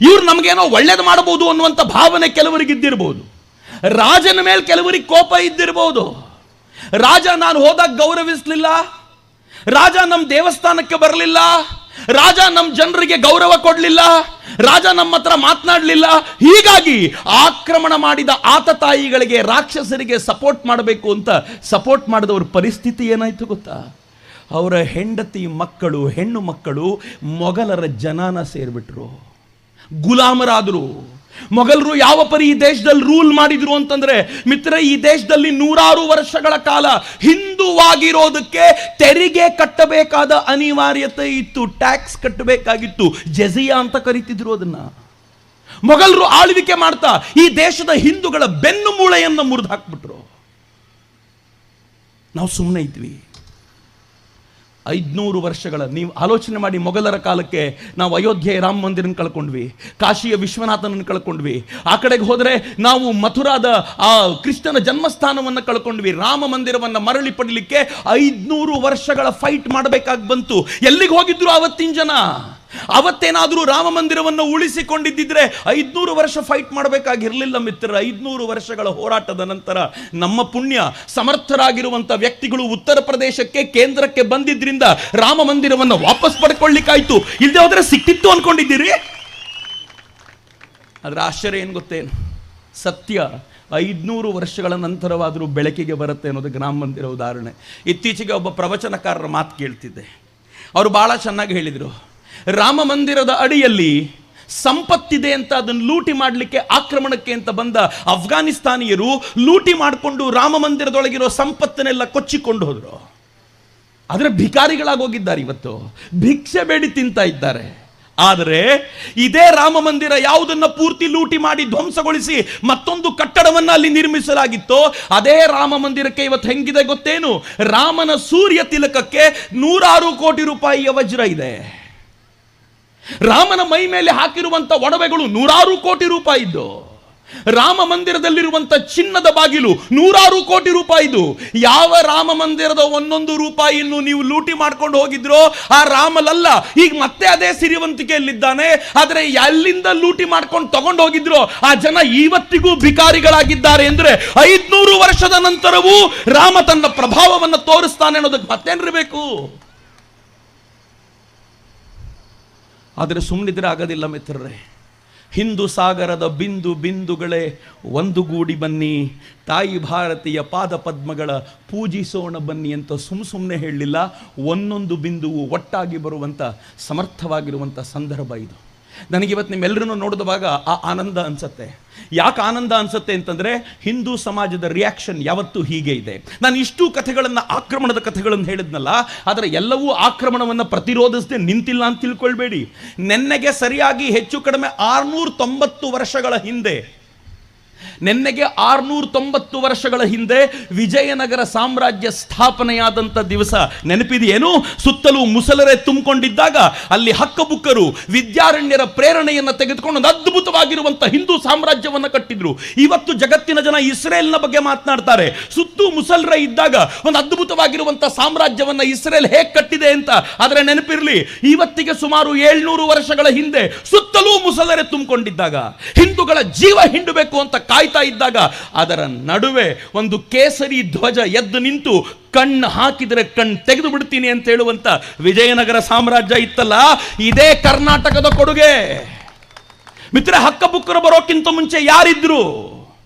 ಇವ್ರು ನಮಗೇನೋ ಒಳ್ಳೇದು ಮಾಡಬಹುದು ಅನ್ನುವಂಥ ಭಾವನೆ ಕೆಲವರಿಗೆ ಇದ್ದಿರಬಹುದು. ರಾಜನ ಮೇಲೆ ಕೆಲವರಿಗೆ ಕೋಪ ಇದ್ದಿರಬಹುದು. ರಾಜ ನಾನು ಹೋದಾಗ ಗೌರವಿಸಲಿಲ್ಲ, ರಾಜ ನಮ್ಮ ದೇವಸ್ಥಾನಕ್ಕೆ ಬರಲಿಲ್ಲ, ರಾಜ ನಮ್ಮ ಜನರಿಗೆ ಗೌರವ ಕೊಡಲಿಲ್ಲ, ರಾಜ ನಮ್ಮ ಹತ್ರ ಮಾತನಾಡಲಿಲ್ಲ. ಹೀಗಾಗಿ ಆಕ್ರಮಣ ಮಾಡಿದ ಆತತಾಯಿಗಳಿಗೆ, ರಾಕ್ಷಸರಿಗೆ ಸಪೋರ್ಟ್ ಮಾಡಬೇಕು ಅಂತ ಸಪೋರ್ಟ್ ಮಾಡಿದವ್ರ ಪರಿಸ್ಥಿತಿ ಏನಾಯ್ತು ಗೊತ್ತಾ? ಅವರ ಹೆಂಡತಿ ಮಕ್ಕಳು, ಹೆಣ್ಣು ಮಕ್ಕಳು ಮೊಘಲರ ಜನಾನ ಸೇರ್ಬಿಟ್ರು, ಗುಲಾಮರಾದರು. ಮೊಘಲರು ಯಾವ ಪರಿ ಈ ದೇಶದಲ್ಲಿ ರೂಲ್ ಮಾಡಿದ್ರು ಅಂತಂದ್ರೆ ಮಿತ್ರ, ಈ ದೇಶದಲ್ಲಿ 100 ವರ್ಷಗಳ ಕಾಲ ಹಿಂದುವಾಗಿರೋದಕ್ಕೆ ತೆರಿಗೆ ಕಟ್ಟಬೇಕಾದ ಅನಿವಾರ್ಯತೆ ಇತ್ತು, ಟ್ಯಾಕ್ಸ್ ಕಟ್ಟಬೇಕಾಗಿತ್ತು, ಜಜಿಯಾ ಅಂತ ಕರೀತಿದ್ರು ಅದನ್ನ. ಮೊಘಲರು ಆಳ್ವಿಕೆ ಮಾಡ್ತಾ ಈ ದೇಶದ ಹಿಂದೂಗಳ ಬೆನ್ನು ಮೂಳೆಯನ್ನು ಮುರಿದು ಹಾಕ್ಬಿಟ್ರು. ನಾವು ಸುಮ್ಮನೆ ಇದ್ವಿ. 500 ವರ್ಷಗಳ, ನೀವು ಆಲೋಚನೆ ಮಾಡಿ, ಮೊಘಲರ ಕಾಲಕ್ಕೆ ನಾವು ಅಯೋಧ್ಯೆ ರಾಮ ಮಂದಿರನ ಕಳ್ಕೊಂಡ್ವಿ, ಕಾಶಿಯ ವಿಶ್ವನಾಥನನ್ನು ಕಳ್ಕೊಂಡ್ವಿ, ಆ ಕಡೆಗೆ ಹೋದರೆ ನಾವು ಮಥುರಾದ ಆ ಕೃಷ್ಣನ ಜನ್ಮಸ್ಥಾನವನ್ನು ಕಳ್ಕೊಂಡ್ವಿ. ರಾಮ ಮಂದಿರವನ್ನು ಮರಳಿ ಪಡಲಿಕ್ಕೆ 500 ವರ್ಷಗಳ ಫೈಟ್ ಮಾಡಬೇಕಾಗಿ ಬಂತು. ಎಲ್ಲಿಗೆ ಹೋಗಿದ್ರು ಅವತ್ತಿನ ಜನ? ಅವತ್ತೇನಾದರೂ ರಾಮ ಮಂದಿರವನ್ನು ಉಳಿಸಿಕೊಂಡಿದ್ದಿದ್ರೆ 500 ವರ್ಷ ಫೈಟ್ ಮಾಡಬೇಕಾಗಿರಲಿಲ್ಲ ಮಿತ್ರ. 500 ವರ್ಷಗಳ ಹೋರಾಟದ ನಂತರ ನಮ್ಮ ಪುಣ್ಯ, ಸಮರ್ಥರಾಗಿರುವಂಥ ವ್ಯಕ್ತಿಗಳು ಉತ್ತರ ಪ್ರದೇಶಕ್ಕೆ, ಕೇಂದ್ರಕ್ಕೆ ಬಂದಿದ್ರಿಂದ ರಾಮ ಮಂದಿರವನ್ನು ವಾಪಸ್ ಪಡ್ಕೊಳ್ಳಿಕ್ಕಾಯ್ತು. ಇಲ್ಲದೆ ಹೋದ್ರೆ ಸಿಕ್ತಿತ್ತು ಅನ್ಕೊಂಡಿದ್ದೀರಿ? ಅದರ ಆಶ್ಚರ್ಯ ಏನು ಗೊತ್ತೇನು? ಸತ್ಯ 500 ವರ್ಷಗಳ ನಂತರವಾದರೂ ಬೆಳಕಿಗೆ ಬರುತ್ತೆ ಅನ್ನೋದಕ್ಕೆ ರಾಮ ಮಂದಿರ ಉದಾಹರಣೆ. ಇತ್ತೀಚೆಗೆ ಒಬ್ಬ ಪ್ರವಚನಕಾರರ ಮಾತು ಕೇಳ್ತಿದ್ದೆ. ಅವರು ಬಹಳ ಚೆನ್ನಾಗಿ ಹೇಳಿದರು, ರಾಮ ಮಂದಿರದ ಅಡಿಯಲ್ಲಿ ಸಂಪತ್ತಿದೆ ಅಂತ ಅದನ್ನು ಲೂಟಿ ಮಾಡಲಿಕ್ಕೆ, ಆಕ್ರಮಣಕ್ಕೆ ಅಂತ ಬಂದ ಅಫ್ಘಾನಿಸ್ತಾನಿಯರು ಲೂಟಿ ಮಾಡಿಕೊಂಡು ರಾಮ ಮಂದಿರದೊಳಗಿರೋ ಸಂಪತ್ತನ್ನೆಲ್ಲ ಕೊಚ್ಚಿಕೊಂಡು ಹೋದರು. ಆದರೆ ಭಿಕಾರಿಗಳಾಗಿ ಹೋಗಿದ್ದಾರೆ. ಇವತ್ತು ಭಿಕ್ಷೆ ಬೇಡಿ ತಿಂತಾ ಇದ್ದಾರೆ. ಆದರೆ ಇದೇ ರಾಮ ಮಂದಿರ ಯಾವುದನ್ನ ಪೂರ್ತಿ ಲೂಟಿ ಮಾಡಿ ಧ್ವಂಸಗೊಳಿಸಿ ಮತ್ತೊಂದು ಕಟ್ಟಡವನ್ನು ಅಲ್ಲಿ ನಿರ್ಮಿಸಲಾಗಿತ್ತೋ ಅದೇ ರಾಮ ಮಂದಿರಕ್ಕೆ ಇವತ್ತು ಹೆಂಗಿದೆ ಗೊತ್ತೇನು? ರಾಮನ ಸೂರ್ಯ ತಿಲಕಕ್ಕೆ 106 ಕೋಟಿ ರೂಪಾಯಿಯ ವಜ್ರ ಇದೆ. ರಾಮನ ಮೈ ಮೇಲೆ ಹಾಕಿರುವಂತ ಒಡವೆಗಳು 106 ಕೋಟಿ ರೂಪಾಯಿದ್ದು. ರಾಮ ಮಂದಿರದಲ್ಲಿರುವಂತ ಚಿನ್ನದ ಬಾಗಿಲು 106 ಕೋಟಿ ರೂಪಾಯಿದು. ಯಾವ ರಾಮ ಮಂದಿರದ 1 ರೂಪಾಯಿಯನ್ನು ನೀವು ಲೂಟಿ ಮಾಡ್ಕೊಂಡು ಹೋಗಿದ್ರೋ ಆ ರಾಮಲಲ್ಲ, ಈಗ ಮತ್ತೆ ಅದೇ ಸಿರಿವಂತಿಕೆಯಲ್ಲಿದ್ದಾನೆ. ಆದರೆ ಎಲ್ಲಿಂದ ಲೂಟಿ ಮಾಡ್ಕೊಂಡು ತಗೊಂಡು ಹೋಗಿದ್ರೋ ಆ ಜನ ಇವತ್ತಿಗೂ ಭಿಕಾರಿಗಳಾಗಿದ್ದಾರೆ. ಅಂದ್ರೆ 500 ವರ್ಷದ ನಂತರವೂ ರಾಮ ತನ್ನ ಪ್ರಭಾವವನ್ನು ತೋರಿಸ್ತಾನೆ ಅನ್ನೋದಕ್ಕೆ ಮತ್ತೇನಿರಬೇಕು? ಆದರೆ ಸುಮ್ಮನಿದ್ರೆ ಆಗೋದಿಲ್ಲ ಮಿತ್ರರೇ. ಹಿಂದೂ ಸಾಗರದ ಬಿಂದು ಬಿಂದುಗಳೇ ಒಂದುಗೂಡಿ ಬನ್ನಿ, ತಾಯಿ ಭಾರತೀಯ ಪಾದ ಪದ್ಮಗಳ ಪೂಜಿಸೋಣ ಬನ್ನಿ ಅಂತ ಸುಮ್ಮನೆ ಹೇಳಲಿಲ್ಲ. ಒಂದೊಂದು ಬಿಂದುವು ಒಟ್ಟಾಗಿ ಬರುವಂಥ ಸಮರ್ಥವಾಗಿರುವಂಥ ಸಂದರ್ಭ ಇದು. ನನಗಿವತ್ತು ನಿಮ್ಮೆಲ್ಲರನ್ನು ನೋಡಿದವಾಗ ಆ ಆನಂದ ಅನಿಸುತ್ತೆ. ಯಾಕೆ ಆನಂದ ಅನಿಸುತ್ತೆ ಅಂತಂದರೆ ಹಿಂದೂ ಸಮಾಜದ ರಿಯಾಕ್ಷನ್ ಯಾವತ್ತೂ ಹೀಗೆ ಇದೆ. ನಾನು ಇಷ್ಟು ಕಥೆಗಳನ್ನು, ಆಕ್ರಮಣದ ಕಥೆಗಳನ್ನು ಹೇಳಿದ್ನಲ್ಲ, ಆದರೆ ಎಲ್ಲವೂ ಆಕ್ರಮಣವನ್ನು ಪ್ರತಿರೋಧಿಸದೆ ನಿಂತಿಲ್ಲ ಅಂತ ತಿಳ್ಕೊಳ್ಬೇಡಿ. ನೆನ್ನೆಗೆ ಸರಿಯಾಗಿ ಹೆಚ್ಚು ಕಡಿಮೆ 690 ವರ್ಷಗಳ ಹಿಂದೆ, ನೆನ್ನೆಗೆ 690 ವರ್ಷಗಳ ಹಿಂದೆ ವಿಜಯನಗರ ಸಾಮ್ರಾಜ್ಯ ಸ್ಥಾಪನೆಯಾದಂಥ ದಿವಸ ನೆನಪಿದೆಯೇನು? ಸುತ್ತಲೂ ಮುಸಲರೇ ತುಂಬಿಕೊಂಡಿದ್ದಾಗ ಅಲ್ಲಿ ಹಕ್ಕಬುಕ್ಕರು ವಿದ್ಯಾರಣ್ಯರ ಪ್ರೇರಣೆಯನ್ನು ತೆಗೆದುಕೊಂಡು ಒಂದು ಅದ್ಭುತವಾಗಿರುವಂಥ ಹಿಂದೂ ಸಾಮ್ರಾಜ್ಯವನ್ನು ಕಟ್ಟಿದ್ರು. ಇವತ್ತು ಜಗತ್ತಿನ ಜನ ಇಸ್ರೇಲ್ನ ಬಗ್ಗೆ ಮಾತನಾಡ್ತಾರೆ. ಸುತ್ತೂ ಮುಸಲರೇ ಇದ್ದಾಗ ಒಂದು ಅದ್ಭುತವಾಗಿರುವಂಥ ಸಾಮ್ರಾಜ್ಯವನ್ನು ಇಸ್ರೇಲ್ ಹೇಗೆ ಕಟ್ಟಿದೆ ಅಂತ. ಆದರೆ ನೆನಪಿರಲಿ, ಇವತ್ತಿಗೆ ಸುಮಾರು 700 ವರ್ಷಗಳ ಹಿಂದೆ ಸುತ್ತಲೂ ಮುಸಲರೇ ತುಂಬಿಕೊಂಡಿದ್ದಾಗ, ಹಿಂದೂಗಳ ಜೀವ ಹಿಂಡಬೇಕು ಅಂತ ಕಾಯ್ತಾ ಇದ್ದಾಗ, ಅದರ ನಡುವೆ ಒಂದು ಕೇಸರಿ ಧ್ವಜ ಎದ್ದು ನಿಂತು ಕಣ್ಣು ಹಾಕಿದರೆ ಕಣ್ಣು ತೆಗೆದು ಬಿಡ್ತೀನಿ ಅಂತ ಹೇಳುವಂತ ವಿಜಯನಗರ ಸಾಮ್ರಾಜ್ಯ ಇತ್ತಲ್ಲ, ಇದೇ ಕರ್ನಾಟಕದ ಕೊಡುಗೆ ಮಿತ್ರ. ಹಕ್ಕಬುಕ್ಕರು ಬರೋಕ್ಕಿಂತ ಮುಂಚೆ ಯಾರಿದ್ರು?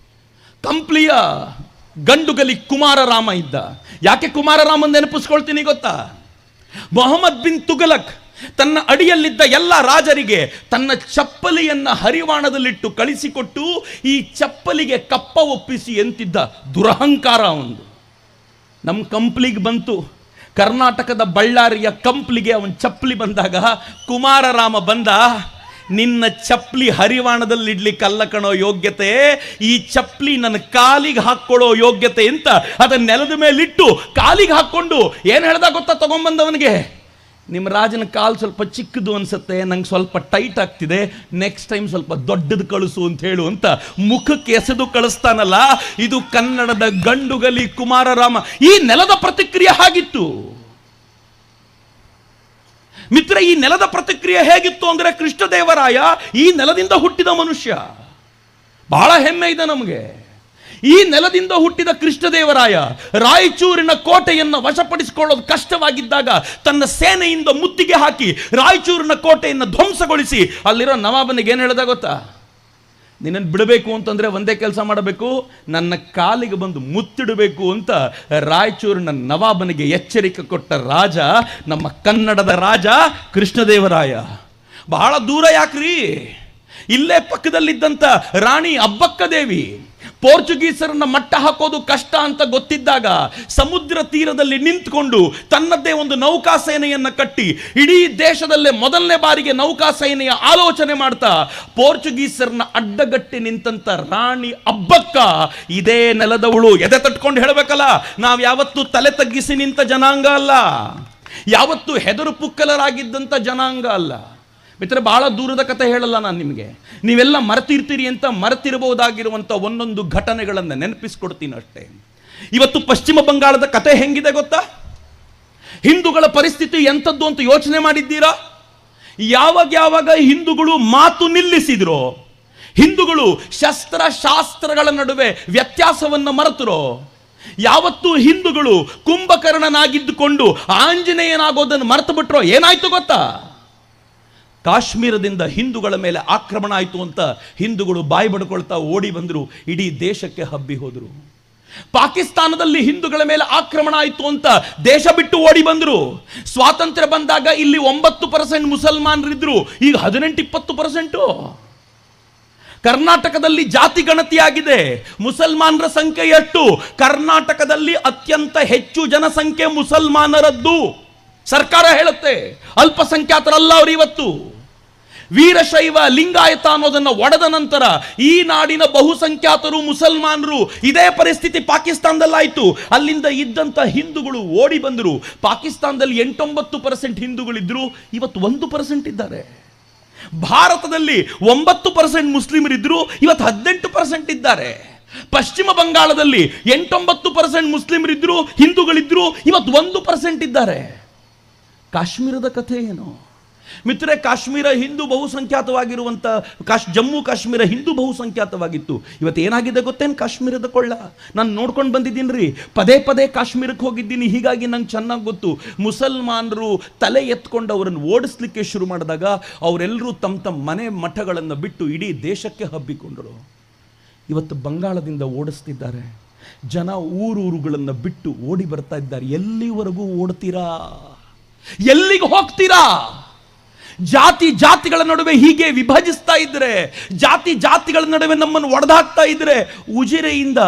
ಕಂಪ್ಲಿಯ ಗಂಡುಗಲಿ ಕುಮಾರರಾಮ ಇದ್ದ. ಯಾಕೆ ಕುಮಾರರಾಮನ್ ನೆನಪಿಸ್ಕೊಳ್ತೀನಿ ಗೊತ್ತಾ? ಮೊಹಮ್ಮದ್ ಬಿನ್ ತುಘಲಕ್ ತನ್ನ ಅಡಿಯಲ್ಲಿದ್ದ ಎಲ್ಲ ರಾಜರಿಗೆ ತನ್ನ ಚಪ್ಪಲಿಯನ್ನ ಹರಿವಾಣದಲ್ಲಿಟ್ಟು ಕಳಿಸಿಕೊಟ್ಟು ಈ ಚಪ್ಪಲಿಗೆ ಕಪ್ಪ ಒಪ್ಪಿಸಿ ಎಂತಿದ್ದ ದುರಹಂಕಾರ ಒಂದು. ನಮ್ಮ ಕಂಪ್ಲಿಗೆ ಬಂತು, ಕರ್ನಾಟಕದ ಬಳ್ಳಾರಿಯ ಕಂಪ್ಲಿಗೆ ಅವನ ಚಪ್ಪಲಿ ಬಂದಾಗ ಕುಮಾರರಾಮ ಬಂದ, ನಿನ್ನ ಚಪ್ಪಲಿ ಹರಿವಾಣದಲ್ಲಿಡ್ಲಿಕ್ಕಲ್ಲ ಕಣೋ ಯೋಗ್ಯತೆ, ಈ ಚಪ್ಪಲಿ ನನ್ನ ಕಾಲಿಗೆ ಹಾಕ್ಕೊಳ್ಳೋ ಯೋಗ್ಯತೆ ಅಂತ ಅದನ್ನ ನೆಲದ ಮೇಲಿಟ್ಟು ಕಾಲಿಗೆ ಹಾಕ್ಕೊಂಡು ಏನು ಹೇಳ್ದ ಗೊತ್ತಾ ತಗೊಂಡ್ಬಂದವನಿಗೆ? ನಿಮ್ಮ ರಾಜನ ಕಾಲು ಸ್ವಲ್ಪ ಚಿಕ್ಕದು ಅನ್ಸುತ್ತೆ, ನಂಗೆ ಸ್ವಲ್ಪ ಟೈಟ್ ಆಗ್ತಿದೆ, ನೆಕ್ಸ್ಟ್ ಟೈಮ್ ಸ್ವಲ್ಪ ದೊಡ್ಡದು ಕಳಿಸು ಅಂತ ಹೇಳು ಅಂತ ಮುಖಕ್ಕೆ ಎಸೆದು ಕಳಿಸ್ತಾನಲ್ಲ. ಇದು ಕನ್ನಡದ ಗಂಡುಗಲಿ ಕುಮಾರರಾಮ. ಈ ನೆಲದ ಪ್ರತಿಕ್ರಿಯೆ ಹಾಗಿತ್ತು ಮಿತ್ರ, ಈ ನೆಲದ ಪ್ರತಿಕ್ರಿಯೆ ಹೇಗಿತ್ತು ಅಂದರೆ ಕೃಷ್ಣದೇವರಾಯ ಈ ನೆಲದಿಂದ ಹುಟ್ಟಿದ ಮನುಷ್ಯ. ಬಹಳ ಹೆಮ್ಮೆ ಇದೆ ನಮಗೆ. ಈ ನೆಲದಿಂದ ಹುಟ್ಟಿದ ಕೃಷ್ಣದೇವರಾಯ ರಾಯಚೂರಿನ ಕೋಟೆಯನ್ನು ವಶಪಡಿಸಿಕೊಳ್ಳೋದು ಕಷ್ಟವಾಗಿದ್ದಾಗ ತನ್ನ ಸೇನೆಯಿಂದ ಮುತ್ತಿಗೆ ಹಾಕಿ ರಾಯಚೂರಿನ ಕೋಟೆಯನ್ನು ಧ್ವಂಸಗೊಳಿಸಿ ಅಲ್ಲಿರೋ ನವಾಬನಿಗೆ ಏನು ಹೇಳ್ದ ಗೊತ್ತಾ? ನಿನ್ನನ್ನು ಬಿಡಬೇಕು ಅಂತಂದ್ರೆ ಒಂದೇ ಕೆಲಸ ಮಾಡಬೇಕು, ನನ್ನ ಕಾಲಿಗೆ ಬಂದು ಮುತ್ತಿಡಬೇಕು ಅಂತ ರಾಯಚೂರಿನ ನವಾಬನಿಗೆ ಎಚ್ಚರಿಕೆ ಕೊಟ್ಟ ರಾಜ ನಮ್ಮ ಕನ್ನಡದ ರಾಜ ಕೃಷ್ಣದೇವರಾಯ. ಬಹಳ ದೂರ ಯಾಕ್ರಿ, ಇಲ್ಲೇ ಪಕ್ಕದಲ್ಲಿದ್ದಂಥ ರಾಣಿ ಅಬ್ಬಕ್ಕ ದೇವಿ ಪೋರ್ಚುಗೀಸರನ್ನ ಮಟ್ಟ ಹಾಕೋದು ಕಷ್ಟ ಅಂತ ಗೊತ್ತಿದ್ದಾಗ ಸಮುದ್ರ ತೀರದಲ್ಲಿ ನಿಂತ್ಕೊಂಡು ತನ್ನದ್ದೇ ಒಂದು ನೌಕಾ ಸೇನೆಯನ್ನು ಕಟ್ಟಿ ಇಡೀ ದೇಶದಲ್ಲೇ ಮೊದಲನೇ ಬಾರಿಗೆ ನೌಕಾ ಸೇನೆಯ ಆಲೋಚನೆ ಮಾಡ್ತಾ ಪೋರ್ಚುಗೀಸರನ್ನ ಅಡ್ಡಗಟ್ಟಿ ನಿಂತಂತ ರಾಣಿ ಅಬ್ಬಕ್ಕ ಇದೇ ನೆಲದವಳು. ಎದೆ ತಟ್ಕೊಂಡು ಹೇಳಬೇಕಲ್ಲ, ನಾವು ಯಾವತ್ತೂ ತಲೆ ತಗ್ಗಿಸಿ ನಿಂತ ಜನಾಂಗ ಅಲ್ಲ, ಯಾವತ್ತೂ ಹೆದರು ಪುಕ್ಕಲರಾಗಿದ್ದಂಥ ಜನಾಂಗ ಅಲ್ಲ. ಮಿತ್ರ, ಬಹಳ ದೂರದ ಕಥೆ ಹೇಳಲ್ಲ ನಾನು ನಿಮಗೆ, ನೀವೆಲ್ಲ ಮರೆತಿರ್ತೀರಿ ಅಂತ ಮರೆತಿರಬಹುದಾಗಿರುವಂಥ ಒಂದೊಂದು ಘಟನೆಗಳನ್ನು ನೆನಪಿಸ್ಕೊಡ್ತೀನಿ ಅಷ್ಟೇ. ಇವತ್ತು ಪಶ್ಚಿಮ ಬಂಗಾಳದ ಕಥೆ ಹೆಂಗಿದೆ ಗೊತ್ತಾ? ಹಿಂದೂಗಳ ಪರಿಸ್ಥಿತಿ ಎಂಥದ್ದು ಅಂತ ಯೋಚನೆ ಮಾಡಿದ್ದೀರಾ? ಯಾವಾಗ ಹಿಂದೂಗಳು ಮಾತು ನಿಲ್ಲಿಸಿದ್ರು, ಹಿಂದೂಗಳು ಶಾಸ್ತ್ರಗಳ ನಡುವೆ ವ್ಯತ್ಯಾಸವನ್ನು ಮರೆತರು, ಯಾವತ್ತೂ ಹಿಂದೂಗಳು ಕುಂಭಕರ್ಣನಾಗಿದ್ದುಕೊಂಡು ಆಂಜನೇಯನಾಗೋದನ್ನು ಮರೆತು ಬಿಟ್ರೋ, ಏನಾಯ್ತು ಗೊತ್ತಾ? ಕಾಶ್ಮೀರದಿಂದ ಹಿಂದೂಗಳ ಮೇಲೆ ಆಕ್ರಮಣ ಆಯಿತು ಅಂತ ಹಿಂದೂಗಳು ಬಾಯಿ ಬಡ್ಕೊಳ್ತಾ ಓಡಿ ಬಂದರು, ಇಡೀ ದೇಶಕ್ಕೆ ಹಬ್ಬಿ ಹೋದರು. ಪಾಕಿಸ್ತಾನದಲ್ಲಿ ಹಿಂದೂಗಳ ಮೇಲೆ ಆಕ್ರಮಣ ಆಯಿತು ಅಂತ ದೇಶ ಬಿಟ್ಟು ಓಡಿ ಬಂದರು. ಸ್ವಾತಂತ್ರ್ಯ ಬಂದಾಗ ಇಲ್ಲಿ 9% ಮುಸಲ್ಮಾನರಿದ್ರು, ಈಗ 18-20%. ಕರ್ನಾಟಕದಲ್ಲಿ ಜಾತಿ ಗಣತಿಯಾಗಿದೆ, ಮುಸಲ್ಮಾನರ ಸಂಖ್ಯೆ ಎಷ್ಟು? ಕರ್ನಾಟಕದಲ್ಲಿ ಅತ್ಯಂತ ಹೆಚ್ಚು ಜನಸಂಖ್ಯೆ ಮುಸಲ್ಮಾನರದ್ದು ಸರ್ಕಾರ ಹೇಳುತ್ತೆ, ಅಲ್ಪಸಂಖ್ಯಾತರಲ್ಲ ಅವರು. ಇವತ್ತು ವೀರಶೈವ ಲಿಂಗಾಯತ ಅನ್ನೋದನ್ನು ಒಡೆದ ನಂತರ ಈ ನಾಡಿನ ಬಹುಸಂಖ್ಯಾತರು ಮುಸಲ್ಮಾನರು. ಇದೇ ಪರಿಸ್ಥಿತಿ ಪಾಕಿಸ್ತಾನದಲ್ಲಾಯಿತು. ಅಲ್ಲಿಂದ ಇದ್ದಂಥ ಹಿಂದೂಗಳು ಓಡಿ ಬಂದರು. ಪಾಕಿಸ್ತಾನದಲ್ಲಿ 8-9% ಹಿಂದೂಗಳಿದ್ರು, ಇವತ್ತು 1% ಇದ್ದಾರೆ. ಭಾರತದಲ್ಲಿ 9% ಮುಸ್ಲಿಮರಿದ್ರು, ಇವತ್ತು 18% ಇದ್ದಾರೆ. ಪಶ್ಚಿಮ ಬಂಗಾಳದಲ್ಲಿ 8-9% ಮುಸ್ಲಿಮರಿದ್ರು, ಹಿಂದೂಗಳಿದ್ರು, ಇವತ್ತು 1% ಇದ್ದಾರೆ. ಕಾಶ್ಮೀರದ ಕಥೆ ಏನು ಮಿತ್ರರೆ? ಕಾಶ್ಮೀರ ಹಿಂದೂ ಬಹುಸಂಖ್ಯಾತವಾಗಿರುವಂಥ ಜಮ್ಮು ಕಾಶ್ಮೀರ ಹಿಂದೂ ಬಹುಸಂಖ್ಯಾತವಾಗಿತ್ತು. ಇವತ್ತು ಏನಾಗಿದೆ ಗೊತ್ತೇನು? ಕಾಶ್ಮೀರದ ಕೊಳ್ಳ. ನಾನು ನೋಡ್ಕೊಂಡು ಬಂದಿದ್ದೀನಿ ರೀ, ಪದೇ ಕಾಶ್ಮೀರಕ್ಕೆ ಹೋಗಿದ್ದೀನಿ, ಹೀಗಾಗಿ ನಂಗೆ ಚೆನ್ನಾಗಿ ಗೊತ್ತು. ಮುಸಲ್ಮಾನರು ತಲೆ ಎತ್ಕೊಂಡು ಅವರನ್ನು ಓಡಿಸ್ಲಿಕ್ಕೆ ಶುರು ಮಾಡಿದಾಗ ಅವರೆಲ್ಲರೂ ತಮ್ಮ ಮನೆ ಮಠಗಳನ್ನು ಬಿಟ್ಟು ಇಡೀ ದೇಶಕ್ಕೆ ಹಬ್ಬಿಕೊಂಡರು. ಇವತ್ತು ಬಂಗಾಳದಿಂದ ಓಡಿಸ್ತಿದ್ದಾರೆ, ಜನ ಊರುಗಳನ್ನು ಬಿಟ್ಟು ಓಡಿ ಬರ್ತಾ ಇದ್ದಾರೆ. ಎಲ್ಲಿವರೆಗೂ ಓಡ್ತೀರಾ? ಎಲ್ಲಿಗೆ ಹೋಗ್ತೀರಾ? ಜಾತಿಗಳ ನಡುವೆ ಹೀಗೆ ವಿಭಜಿಸ್ತಾ ಇದ್ರೆ, ಜಾತಿಗಳ ನಡುವೆ ನಮ್ಮನ್ನು ಒಡೆದಾಕ್ತಾ ಇದ್ರೆ, ಉಜಿರೆಯಿಂದ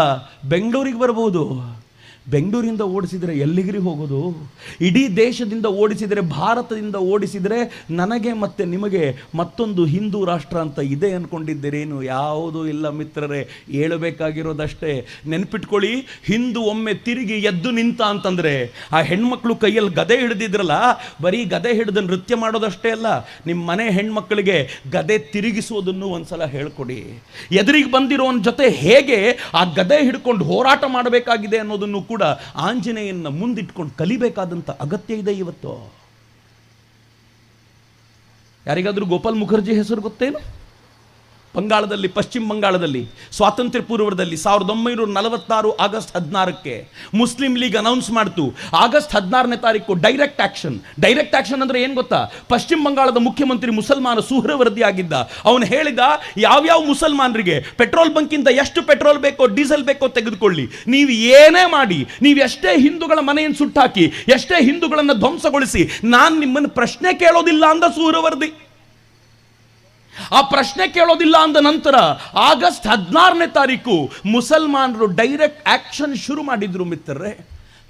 ಬೆಂಗಳೂರಿಗೆ ಬರಬಹುದು, ಬೆಂಗಳೂರಿಂದ ಓಡಿಸಿದರೆ ಎಲ್ಲಿಗಿರಿ ಹೋಗೋದು? ಇಡೀ ದೇಶದಿಂದ ಓಡಿಸಿದರೆ, ಭಾರತದಿಂದ ಓಡಿಸಿದರೆ ನನಗೆ ಮತ್ತೆ ನಿಮಗೆ ಮತ್ತೊಂದು ಹಿಂದೂ ರಾಷ್ಟ್ರ ಅಂತ ಇದೆ ಅನ್ಕೊಂಡಿದ್ದೀರೇನು? ಯಾವುದೂ ಇಲ್ಲ ಮಿತ್ರರೇ, ಹೇಳಬೇಕಾಗಿರೋದಷ್ಟೇ. ನೆನ್ಪಿಟ್ಕೊಳ್ಳಿ, ಹಿಂದೂ ಒಮ್ಮೆ ತಿರುಗಿ ಎದ್ದು ನಿಂತ ಅಂತಂದರೆ ಆ ಹೆಣ್ಮಕ್ಳು ಕೈಯಲ್ಲಿ ಗದೆ ಹಿಡಿದಿದ್ರಲ್ಲ, ಬರೀ ಗದೆ ಹಿಡಿದು ನೃತ್ಯ ಮಾಡೋದಷ್ಟೇ ಅಲ್ಲ, ನಿಮ್ಮ ಮನೆ ಹೆಣ್ಮಕ್ಳಿಗೆ ಗದೆ ತಿರುಗಿಸೋದನ್ನು ಒಂದ್ಸಲ ಹೇಳ್ಕೊಡಿ. ಎದುರಿಗೆ ಬಂದಿರೋನ ಜೊತೆ ಹೇಗೆ ಆ ಗದೆ ಹಿಡ್ಕೊಂಡು ಹೋರಾಟ ಮಾಡಬೇಕಾಗಿದೆ ಅನ್ನೋದನ್ನು ಕೂಡ ಆಂಜನೇಯನ್ನ ಮುಂದಿಟ್ಕೊಂಡು ಕಲಿಬೇಕಾದಂತ ಅಗತ್ಯ ಇದೆ ಇವತ್ತು. ಯಾರಿಗಾದ್ರೂ ಗೋಪಾಲ್ ಮುಖರ್ಜಿ ಹೆಸರು ಗೊತ್ತೇನು? ಬಂಗಾಳದಲ್ಲಿ, ಪಶ್ಚಿಮ ಬಂಗಾಳದಲ್ಲಿ ಸ್ವಾತಂತ್ರ್ಯ ಪೂರ್ವದಲ್ಲಿ 1946 ಆಗಸ್ಟ್ 16ಕ್ಕೆ ಮುಸ್ಲಿಂ ಲೀಗ್ ಅನೌನ್ಸ್ ಮಾಡ್ತು, ಆಗಸ್ಟ್ 16ನೇ ತಾರೀಕು ಡೈರೆಕ್ಟ್ ಆಕ್ಷನ್ ಅಂದ್ರೆ ಏನ್ ಗೊತ್ತಾ? ಪಶ್ಚಿಮ ಬಂಗಾಳದ ಮುಖ್ಯಮಂತ್ರಿ ಮುಸಲ್ಮಾನ ಸುಹ್ರವರ್ದಿ ಆಗಿದ್ದ. ಅವನು ಹೇಳಿದ, ಯಾವ್ಯಾವ ಮುಸಲ್ಮಾನರಿಗೆ ಪೆಟ್ರೋಲ್ ಬಂಕಿಂದ ಎಷ್ಟು ಪೆಟ್ರೋಲ್ ಬೇಕೋ ಡೀಸೆಲ್ ಬೇಕೋ ತೆಗೆದುಕೊಳ್ಳಿ, ನೀವು ಏನೇ ಮಾಡಿ, ನೀವು ಎಷ್ಟೇ ಹಿಂದೂಗಳ ಮನೆಯನ್ನು ಸುಟ್ಟಾಕಿ, ಎಷ್ಟೇ ಹಿಂದೂಗಳನ್ನು ಧ್ವಂಸಗೊಳಿಸಿ, ನಾನು ನಿಮ್ಮನ್ನು ಪ್ರಶ್ನೆ ಕೇಳೋದಿಲ್ಲ ಅಂದ ಸುಹ್ರವರ್ದಿ. ಆ ಪ್ರಶ್ನೆ ಕೇಳೋದಿಲ್ಲ ಅಂದ ನಂತರ ಆಗಸ್ಟ್ 16ನೇ ತಾರೀಕು ಮುಸಲ್ಮಾನರು ಡೈರೆಕ್ಟ್ ಆಕ್ಷನ್ ಶುರು ಮಾಡಿದ್ರು ಮಿತ್ರರೇ.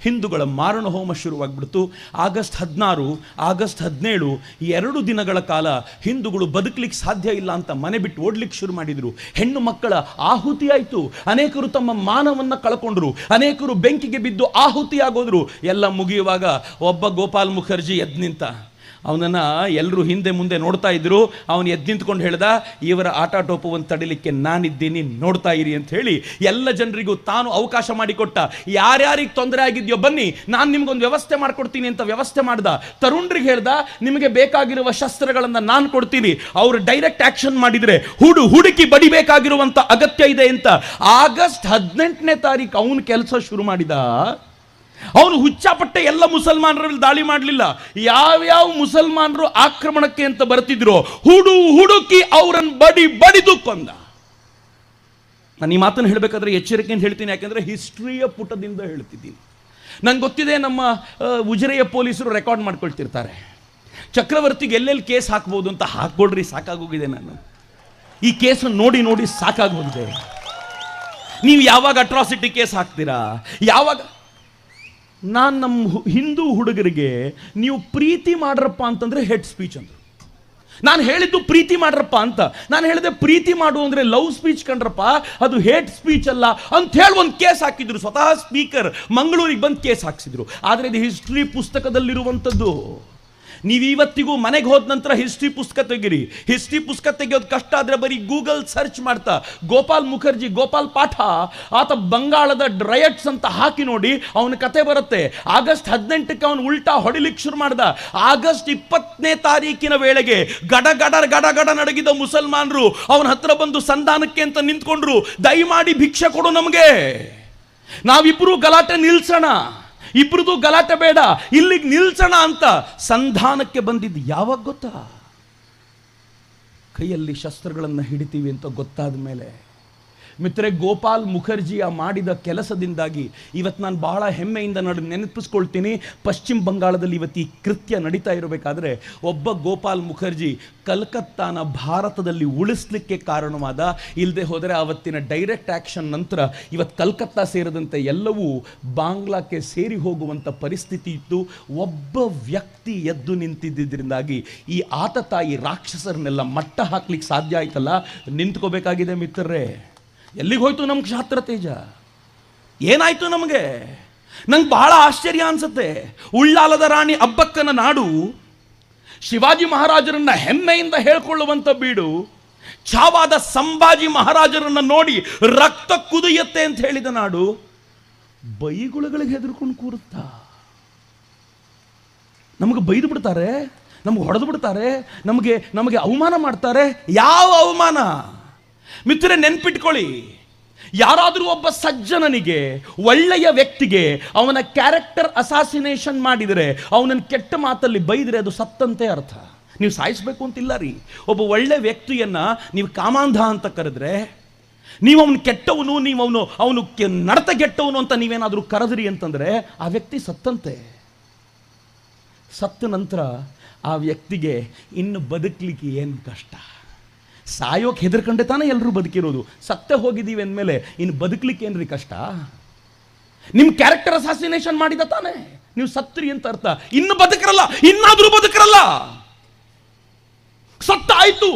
ಹಿಂದೂಗಳ ಮಾರಣ ಹೋಮ ಶುರುವಾಗ್ಬಿಡ್ತು. ಆಗಸ್ಟ್ 16, ಆಗಸ್ಟ್ 17 2 ದಿನಗಳ ಕಾಲ ಹಿಂದೂಗಳು ಬದುಕಲಿಕ್ಕೆ ಸಾಧ್ಯ ಇಲ್ಲ ಅಂತ ಮನೆ ಬಿಟ್ಟು ಓಡ್ಲಿಕ್ಕೆ ಶುರು ಮಾಡಿದ್ರು. ಹೆಣ್ಣು ಮಕ್ಕಳ ಆಹುತಿ ಆಯಿತು. ಅನೇಕರು ತಮ್ಮ ಮಾನವನ್ನು ಕಳ್ಕೊಂಡ್ರು, ಅನೇಕರು ಬೆಂಕಿಗೆ ಬಿದ್ದು ಆಹುತಿ ಆಗೋದ್ರು. ಎಲ್ಲ ಮುಗಿಯುವಾಗ ಒಬ್ಬ ಗೋಪಾಲ್ ಮುಖರ್ಜಿ ಎದ್ದು ನಿಂತ. ಅವನನ್ನು ಎಲ್ಲರೂ ಹಿಂದೆ ಮುಂದೆ ನೋಡ್ತಾ ಇದ್ರು. ಅವನು ಎದ್ದು ನಿಂತ್ಕೊಂಡು ಹೇಳ್ದ, ಇವರ ಆಟಾಟೋಪವನ್ನು ತಡಿಲಿಕ್ಕೆ ನಾನಿದ್ದೀನಿ, ನೋಡ್ತಾ ಇರಿ ಅಂತ ಹೇಳಿ ಎಲ್ಲ ಜನರಿಗೂ ತಾನು ಅವಕಾಶ ಮಾಡಿಕೊಟ್ಟ. ಯಾರ್ಯಾರಿಗೆ ತೊಂದರೆ ಆಗಿದೆಯೋ ಬನ್ನಿ, ನಾನು ನಿಮ್ಗೊಂದು ವ್ಯವಸ್ಥೆ ಮಾಡಿಕೊಡ್ತೀನಿ ಅಂತ ವ್ಯವಸ್ಥೆ ಮಾಡ್ದ. ತರುಣರಿಗೆ ಹೇಳ್ದ, ನಿಮಗೆ ಬೇಕಾಗಿರುವ ಶಸ್ತ್ರಗಳನ್ನು ನಾನು ಕೊಡ್ತೀನಿ, ಅವರು ಡೈರೆಕ್ಟ್ ಆಕ್ಷನ್ ಮಾಡಿದ್ರೆ ಹುಡುಕಿ ಬಡಿಬೇಕಾಗಿರುವಂತ ಅಗತ್ಯ ಇದೆ ಅಂತ. ಆಗಸ್ಟ್ 18ನೇ ತಾರೀಕು ಅವನು ಕೆಲಸ ಶುರು ಮಾಡಿದ. ಅವನು ಹುಚ್ಚಾಪಟ್ಟೆ ಎಲ್ಲ ಮುಸಲ್ಮಾನರಲ್ಲಿ ದಾಳಿ ಮಾಡಲಿಲ್ಲ. ಯಾವ್ಯಾವ ಮುಸಲ್ಮಾನರು ಆಕ್ರಮಣಕ್ಕೆ ಅಂತ ಬರ್ತಿದ್ರು ಹುಡುಕಿ ಅವರನ್ನು ಬಡಿದು ಕೊಂದ. ನಾನು ಈ ಮಾತನ್ನು ಹೇಳಬೇಕಾದ್ರೆ ಎಚ್ಚರಿಕೆಯಿಂದ ಹೇಳ್ತೀನಿ, ಯಾಕೆಂದ್ರೆ ಹಿಸ್ಟ್ರಿಯ ಪುಟದಿಂದ ಹೇಳ್ತಿದ್ದೀನಿ. ನಂಗೆ ಗೊತ್ತಿದೆ, ನಮ್ಮ ಉಜಿರೆಯ ಪೊಲೀಸರು ರೆಕಾರ್ಡ್ ಮಾಡ್ಕೊಳ್ತಿರ್ತಾರೆ, ಚಕ್ರವರ್ತಿಗೆ ಎಲ್ಲೆಲ್ಲಿ ಕೇಸ್ ಹಾಕ್ಬೋದು ಅಂತ. ಹಾಕ್ಕೊಡ್ರಿ, ಸಾಕಾಗೋಗಿದೆ. ನಾನು ಈ ಕೇಸನ್ನು ನೋಡಿ ಸಾಕಾಗೋಗಿದೆ. ನೀವು ಯಾವಾಗ ಅಟ್ರಾಸಿಟಿ ಕೇಸ್ ಹಾಕ್ತೀರಾ? ಯಾವಾಗ? ನಾನು ನಮ್ಮ ಹಿಂದೂ ಹುಡುಗರಿಗೆ ನೀವು ಪ್ರೀತಿ ಮಾಡ್ರಪ್ಪ ಅಂತಂದ್ರೆ ಹೆಡ್ ಸ್ಪೀಚ್ ಅಂದರು. ನಾನು ಹೇಳಿದ್ದು ಪ್ರೀತಿ ಮಾಡ್ರಪ್ಪ ಅಂತ. ನಾನು ಹೇಳಿದೆ ಪ್ರೀತಿ ಮಾಡು ಅಂದರೆ ಲವ್ ಸ್ಪೀಚ್ ಕಂಡ್ರಪ್ಪ, ಅದು ಹೇಟ್ ಸ್ಪೀಚ್ ಅಲ್ಲ ಅಂತ ಹೇಳಿ ಒಂದು ಕೇಸ್ ಹಾಕಿದ್ರು. ಸ್ವತಃ ಸ್ಪೀಕರ್ ಮಂಗಳೂರಿಗೆ ಬಂದು ಕೇಸ್ ಹಾಕ್ಸಿದ್ರು. ಆದರೆ ಇದು ಹಿಸ್ಟ್ರಿ ಪುಸ್ತಕದಲ್ಲಿರುವಂಥದ್ದು. ನೀವು ಇವತ್ತಿಗೂ ಮನೆಗೆ ಹೋದ ನಂತರ ಹಿಸ್ಟ್ರಿ ಪುಸ್ತಕ ತೆಗಿರಿ. ಹಿಸ್ಟ್ರಿ ಪುಸ್ತಕ ತೆಗೆಯೋದು ಕಷ್ಟ ಆದರೆ ಬರೀ ಗೂಗಲ್ ಸರ್ಚ್ ಮಾಡ್ತಾ ಗೋಪಾಲ್ ಮುಖರ್ಜಿ, ಗೋಪಾಲ್ ಪಾಠ, ಆತ ಬಂಗಾಳದ ರಯಟ್ಸ್ ಅಂತ ಹಾಕಿ ನೋಡಿ, ಅವನ ಕತೆ ಬರುತ್ತೆ. ಆಗಸ್ಟ್ 18ಕ್ಕೆ ಅವನು ಉಲ್ಟಾ ಹೊಡಿಲಿಕ್ಕೆ ಶುರು ಮಾಡ್ದ. ಆಗಸ್ಟ್ 20ನೇ ತಾರೀಕಿನ ವೇಳೆಗೆ ಗಡ ನಡಗಿದ ಮುಸಲ್ಮಾನರು ಅವನ ಹತ್ರ ಬಂದು ಸಂಧಾನಕ್ಕೆ ಅಂತ ನಿಂತ್ಕೊಂಡ್ರು. ದಯಮಾಡಿ ಭಿಕ್ಷೆ ಕೊಡು ನಮಗೆ, ನಾವಿಬ್ರು ಗಲಾಟೆ ನಿಲ್ಸೋಣ, ಇಬ್ರದು ಗಲಾಟೆ ಬೇಡ, ಇಲ್ಲಿಗೆ ನಿಲ್ಸೋಣ ಅಂತ ಸಂಧಾನಕ್ಕೆ ಬಂದಿದ್ದು ಯಾವಾಗ ಗೊತ್ತಾ? ಕೈಯಲ್ಲಿ ಶಸ್ತ್ರಗಳನ್ನು ಹಿಡಿತೀವಿ ಅಂತ ಗೊತ್ತಾದ ಮೇಲೆ. ಮಿತ್ರರೆ, ಗೋಪಾಲ್ ಮುಖರ್ಜಿಯ ಮಾಡಿದ ಕೆಲಸದಿಂದಾಗಿ ಇವತ್ತು ನಾನು ಬಹಳ ಹೆಮ್ಮೆಯಿಂದ ನೆನಪಿಸ್ಕೊಳ್ತೀನಿ. ಪಶ್ಚಿಮ ಬಂಗಾಳದಲ್ಲಿ ಇವತ್ತು ಈ ಕೃತ್ಯ ನಡೀತಾ ಇರಬೇಕಾದ್ರೆ ಒಬ್ಬ ಗೋಪಾಲ್ ಮುಖರ್ಜಿ ಕಲ್ಕತ್ತಾನ ಭಾರತದಲ್ಲಿ ಉಳಿಸ್ಲಿಕ್ಕೆ ಕಾರಣವಾದ. ಇಲ್ಲದೆ ಹೋದರೆ ಆವತ್ತಿನ ಡೈರೆಕ್ಟ್ ಆಕ್ಷನ್ ನಂತರ ಇವತ್ತು ಕಲ್ಕತ್ತಾ ಸೇರಿದಂತೆ ಎಲ್ಲವೂ ಬಾಂಗ್ಲಾಕ್ಕೆ ಸೇರಿ ಹೋಗುವಂಥ ಪರಿಸ್ಥಿತಿ ಇತ್ತು. ಒಬ್ಬ ವ್ಯಕ್ತಿ ಎದ್ದು ನಿಂತಿದ್ದರಿಂದಾಗಿ ಈ ಆತತಾಯಿ ರಾಕ್ಷಸರನ್ನೆಲ್ಲ ಮಟ್ಟ ಹಾಕ್ಲಿಕ್ಕೆ ಸಾಧ್ಯ ಆಯ್ತಲ್ಲ. ನಿಂತ್ಕೋಬೇಕಾಗಿದೆ ಮಿತ್ರರೇ. ಎಲ್ಲಿಗೆ ಹೋಯ್ತು ನಮ್ಮ ಕ್ಷಾತ್ರ ತೇಜ? ಏನಾಯ್ತು ನಮಗೆ? ನಂಗೆ ಬಹಳ ಆಶ್ಚರ್ಯ ಅನ್ಸುತ್ತೆ. ಉಳ್ಳಾಲದ ರಾಣಿ ಅಬ್ಬಕ್ಕನ ನಾಡು, ಶಿವಾಜಿ ಮಹಾರಾಜರನ್ನ ಹೆಮ್ಮೆಯಿಂದ ಹೇಳ್ಕೊಳ್ಳುವಂಥ ಬೀಡು, ಛಾವಾದ ಸಂಭಾಜಿ ಮಹಾರಾಜರನ್ನ ನೋಡಿ ರಕ್ತ ಕುದಿಯತ್ತೆ ಅಂತ ಹೇಳಿದ ನಾಡು, ಬೈಗುಳಗಳಿಗೆ ಹೆದರ್ಕೊಂಡು ಕೂರುತ್ತಾ? ನಮಗೆ ಬೈದು ಬಿಡ್ತಾರೆ, ನಮಗೆ ಹೊಡೆದು ಬಿಡ್ತಾರೆ, ನಮಗೆ ಅವಮಾನ ಮಾಡ್ತಾರೆ. ಯಾವ ಅವಮಾನ? ಮಿತ್ರರೇ, ನೆನ್ಪಿಟ್ಕೊಳ್ಳಿ, ಯಾರಾದರೂ ಒಬ್ಬ ಸಜ್ಜನನಿಗೆ, ಒಳ್ಳೆಯ ವ್ಯಕ್ತಿಗೆ ಅವನ ಕ್ಯಾರೆಕ್ಟರ್ ಅಸಾಸಿನೇಷನ್ ಮಾಡಿದರೆ, ಅವನನ್ನು ಕೆಟ್ಟ ಮಾತಲ್ಲಿ ಬೈದರೆ ಅದು ಸತ್ತಂತೆ ಅರ್ಥ. ನೀವು ಸಾಯಿಸಬೇಕು ಅಂತಿಲ್ಲ ರೀ. ಒಬ್ಬ ಒಳ್ಳೆ ವ್ಯಕ್ತಿಯನ್ನ ನೀವು ಕಾಮಾಂಧ ಅಂತ ಕರೆದ್ರೆ, ನೀವು ಅವನು ಕೆಟ್ಟವನು, ನೀವು ಅವನು ನಡತ ಕೆಟ್ಟವನು ಅಂತ ನೀವೇನಾದರೂ ಕರೆದ್ರಿ ಅಂತಂದ್ರೆ ಆ ವ್ಯಕ್ತಿ ಸತ್ತಂತೆ. ಸತ್ತ ನಂತರ ಆ ವ್ಯಕ್ತಿಗೆ ಇನ್ನು ಬದುಕಲಿಕ್ಕೆ ಏನು ಕಷ್ಟ? ಸಾಯೋಕೆ ಹೆದರ್ಕೊಂಡೆ ತಾನೇ ಎಲ್ಲರೂ ಬದುಕಿರೋದು. ಸತ್ತೇ ಹೋಗಿದ್ದೀವಿ ಅಂದಮೇಲೆ ಇನ್ನು ಬದುಕಲಿಕ್ಕೆ ಏನ್ರಿ ಕಷ್ಟ? ನಿಮ್ಮ ಕ್ಯಾರೆಕ್ಟರ್ ಅಸಾಸಿನೇಷನ್ ಮಾಡಿದ ತಾನೇ ನೀವು ಸತ್ರಿ ಅಂತ ಅರ್ಥ. ಇನ್ನು ಬದುಕರಲ್ಲ, ಇನ್ನಾದರೂ ಬದುಕರಲ್ಲ, ಸತ್ತ ಆಯ್ತು.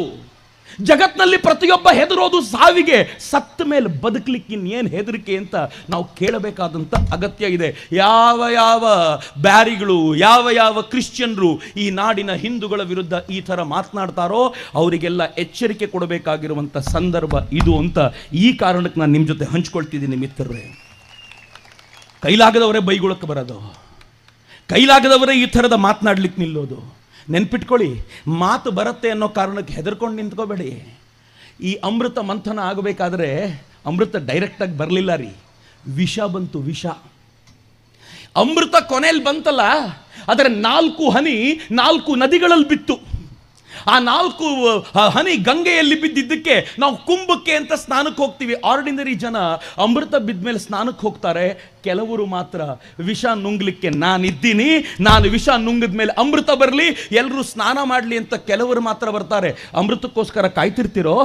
ಜಗತ್ನಲ್ಲಿ ಪ್ರತಿಯೊಬ್ಬ ಹೆದರೋದು ಸಾವಿಗೆ. ಸತ್ತ ಮೇಲೆ ಬದುಕಲಿಕ್ಕೆ ಇನ್ನೇನು ಹೆದರಿಕೆ ಅಂತ ನಾವು ಕೇಳಬೇಕಾದಂಥ ಅಗತ್ಯ ಇದೆ. ಯಾವ ಬ್ಯಾರಿಗಳು, ಯಾವ ಕ್ರಿಶ್ಚಿಯನ್ರು ಈ ನಾಡಿನ ಹಿಂದೂಗಳ ವಿರುದ್ಧ ಈ ಥರ ಮಾತನಾಡ್ತಾರೋ ಅವರಿಗೆಲ್ಲ ಎಚ್ಚರಿಕೆ ಕೊಡಬೇಕಾಗಿರುವಂಥ ಸಂದರ್ಭ ಇದು ಅಂತ ಈ ಕಾರಣಕ್ಕೆ ನಾನು ನಿಮ್ಮ ಜೊತೆ ಹಂಚ್ಕೊಳ್ತಿದ್ದೀನಿ ಮಿತ್ರರೇ. ಕೈಲಾಗದವರೇ ಬೈಗುಳಕ್ಕೆ ಬರೋದು, ಕೈಲಾಗದವರೇ ಈ ಥರದ ಮಾತನಾಡ್ಲಿಕ್ಕೆ ನಿಲ್ಲೋದು. ನೆನ್ಪಿಟ್ಕೊಳ್ಳಿ, ಮಾತು ಬರುತ್ತೆ ಅನ್ನೋ ಕಾರಣಕ್ಕೆ ಹೆದರ್ಕೊಂಡು ನಿಂತ್ಕೋಬೇಡಿ. ಈ ಅಮೃತ ಮಂಥನ ಆಗಬೇಕಾದ್ರೆ ಅಮೃತ ಡೈರೆಕ್ಟಾಗಿ ಬರಲಿಲ್ಲ ರೀ, ವಿಷ ಬಂತು. ವಿಷ ಅಮೃತ ಕೊನೆಯಲ್ಲಿ ಬಂತಲ್ಲ, ಅದರ 4 ಹನಿ 4 ನದಿಗಳಲ್ಲಿ ಬಿತ್ತು. ಆ 4 ಹನಿ ಗಂಗೆಯಲ್ಲಿ ಬಿದ್ದಿದ್ದಕ್ಕೆ ನಾವು ಕುಂಭಕ್ಕೆ ಅಂತ ಸ್ನಾನಕ್ಕೆ ಹೋಗ್ತೀವಿ. ಆರ್ಡಿನರಿ ಜನ ಅಮೃತ ಬಿದ್ದ ಮೇಲೆ ಸ್ನಾನಕ್ಕೆ ಹೋಗ್ತಾರೆ. ಕೆಲವರು ಮಾತ್ರ ವಿಷ ನುಂಗ್ಲಿಕ್ಕೆ ನಾನಿದ್ದೀನಿ, ನಾನು ವಿಷ ನುಂಗಿದ ಮೇಲೆ ಅಮೃತ ಬರಲಿ, ಎಲ್ಲರೂ ಸ್ನಾನ ಮಾಡಲಿ ಅಂತ ಕೆಲವರು ಮಾತ್ರ ಬರ್ತಾರೆ. ಅಮೃತಕ್ಕೋಸ್ಕರ ಕಾಯ್ತಿರ್ತಿರೋ?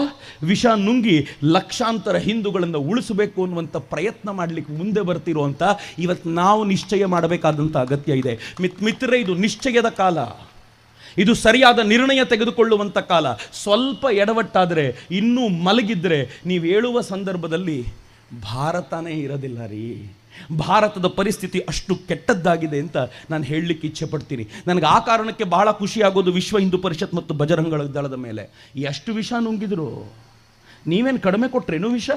ವಿಷ ನುಂಗಿ ಲಕ್ಷಾಂತರ ಹಿಂದೂಗಳನ್ನು ಉಳಿಸಬೇಕು ಅನ್ನುವಂಥ ಪ್ರಯತ್ನ ಮಾಡಲಿಕ್ಕೆ ಮುಂದೆ ಬರ್ತಿರೋ ಅಂತ ಇವತ್ತು ನಾವು ನಿಶ್ಚಯ ಮಾಡಬೇಕಾದಂಥ ಅಗತ್ಯ ಇದೆ. ಮಿತ್ರರೇ, ಇದು ನಿಶ್ಚಯದ ಕಾಲ, ಇದು ಸರಿಯಾದ ನಿರ್ಣಯ ತೆಗೆದುಕೊಳ್ಳುವಂಥ ಕಾಲ. ಸ್ವಲ್ಪ ಎಡವಟ್ಟಾದರೆ, ಇನ್ನೂ ಮಲಗಿದ್ರೆ ನೀವು ಹೇಳುವ ಸಂದರ್ಭದಲ್ಲಿ ಭಾರತನೇ ಇರೋದಿಲ್ಲ ರೀ. ಭಾರತದ ಪರಿಸ್ಥಿತಿ ಅಷ್ಟು ಕೆಟ್ಟದ್ದಾಗಿದೆ ಅಂತ ನಾನು ಹೇಳಲಿಕ್ಕೆ ಇಚ್ಛೆ ಪಡ್ತೀನಿ. ನನಗೆ ಆ ಕಾರಣಕ್ಕೆ ಬಹಳ ಖುಷಿಯಾಗೋದು ವಿಶ್ವ ಹಿಂದೂ ಪರಿಷತ್ ಮತ್ತು ಬಜರಂಗ ದಳದ ಮೇಲೆ. ಎಷ್ಟು ವಿಷ ನುಂಗಿದ್ರು, ನೀವೇನು ಕಡಿಮೆ ಕೊಟ್ರೇನು ವಿಷ?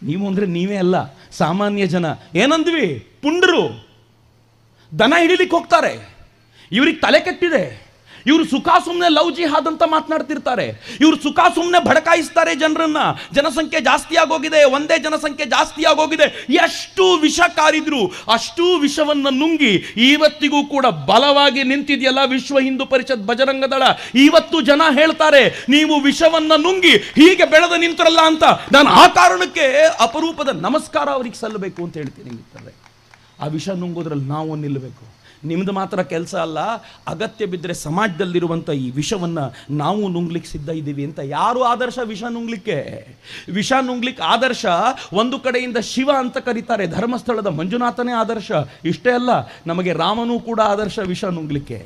ನೀವು ಅಂದರೆ ನೀವೇ ಅಲ್ಲ, ಸಾಮಾನ್ಯ ಜನ. ಏನಂದ್ವಿ? ಪುಂಡರು, ದನ ಹಿಡಿಲಿಕ್ಕೆ ಹೋಗ್ತಾರೆ, ಇವ್ರಿಗೆ ತಲೆ ಕೆಟ್ಟಿದೆ, ಇವರು ಸುಖ ಸುಮ್ಮನೆ ಲವ್ ಜಿಹಾದ್ ಅಂತ ಮಾತನಾಡ್ತಿರ್ತಾರೆ, ಇವರು ಸುಖ ಸುಮ್ಮನೆ ಭಡಕಾಯಿಸ್ತಾರೆ ಜನರನ್ನ, ಜನಸಂಖ್ಯೆ ಜಾಸ್ತಿ ಆಗೋಗಿದೆ, ಒಂದೇ ಜನಸಂಖ್ಯೆ ಜಾಸ್ತಿ ಆಗೋಗಿದೆ. ಎಷ್ಟು ವಿಷ ಕಾರಿದ್ರು ಅಷ್ಟು ವಿಷವನ್ನು ನುಂಗಿ ಇವತ್ತಿಗೂ ಕೂಡ ಬಲವಾಗಿ ನಿಂತಿದೆಯಲ್ಲ ವಿಶ್ವ ಹಿಂದೂ ಪರಿಷತ್ ಬಜರಂಗ ದಳ. ಇವತ್ತು ಜನ ಹೇಳ್ತಾರೆ ನೀವು ವಿಷವನ್ನ ನುಂಗಿ ಹೀಗೆ ಬೆಳೆದು ನಿಂತರಲ್ಲ ಅಂತ. ನಾನು ಆ ಕಾರಣಕ್ಕೆ ಅಪರೂಪದ ನಮಸ್ಕಾರ ಅವರಿಗೆ ಸಲ್ಲಬೇಕು ಅಂತ ಹೇಳ್ತೀನಿ ಮಿತ್ರರೇ. ಆ ವಿಷ ನುಂಗೋದ್ರಲ್ಲಿ ನಾವು ನಿಲ್ಲಬೇಕು. ನಿಮ್ದು ಮಾತ್ರ ಕೆಲಸ ಅಲ್ಲ, ಅಗತ್ಯ ಬಿದ್ದರೆ ಸಮಾಜದಲ್ಲಿರುವಂಥ ಈ ವಿಷವನ್ನು ನಾವು ನುಂಗ್ಲಿಕ್ಕೆ ಸಿದ್ಧ ಇದ್ದೀವಿ ಅಂತ. ಯಾರು ಆದರ್ಶ ವಿಷ ನುಂಗ್ಲಿಕ್ಕೆ? ವಿಷ ನುಂಗ್ಲಿಕ್ಕೆ ಆದರ್ಶ ಒಂದು ಕಡೆಯಿಂದ ಶಿವ ಅಂತ ಕರೀತಾರೆ, ಧರ್ಮಸ್ಥಳದ ಮಂಜುನಾಥನೇ ಆದರ್ಶ. ಇಷ್ಟೇ ಅಲ್ಲ, ನಮಗೆ ರಾಮನೂ ಕೂಡ ಆದರ್ಶ ವಿಷ ನುಂಗ್ಲಿಕ್ಕೆ.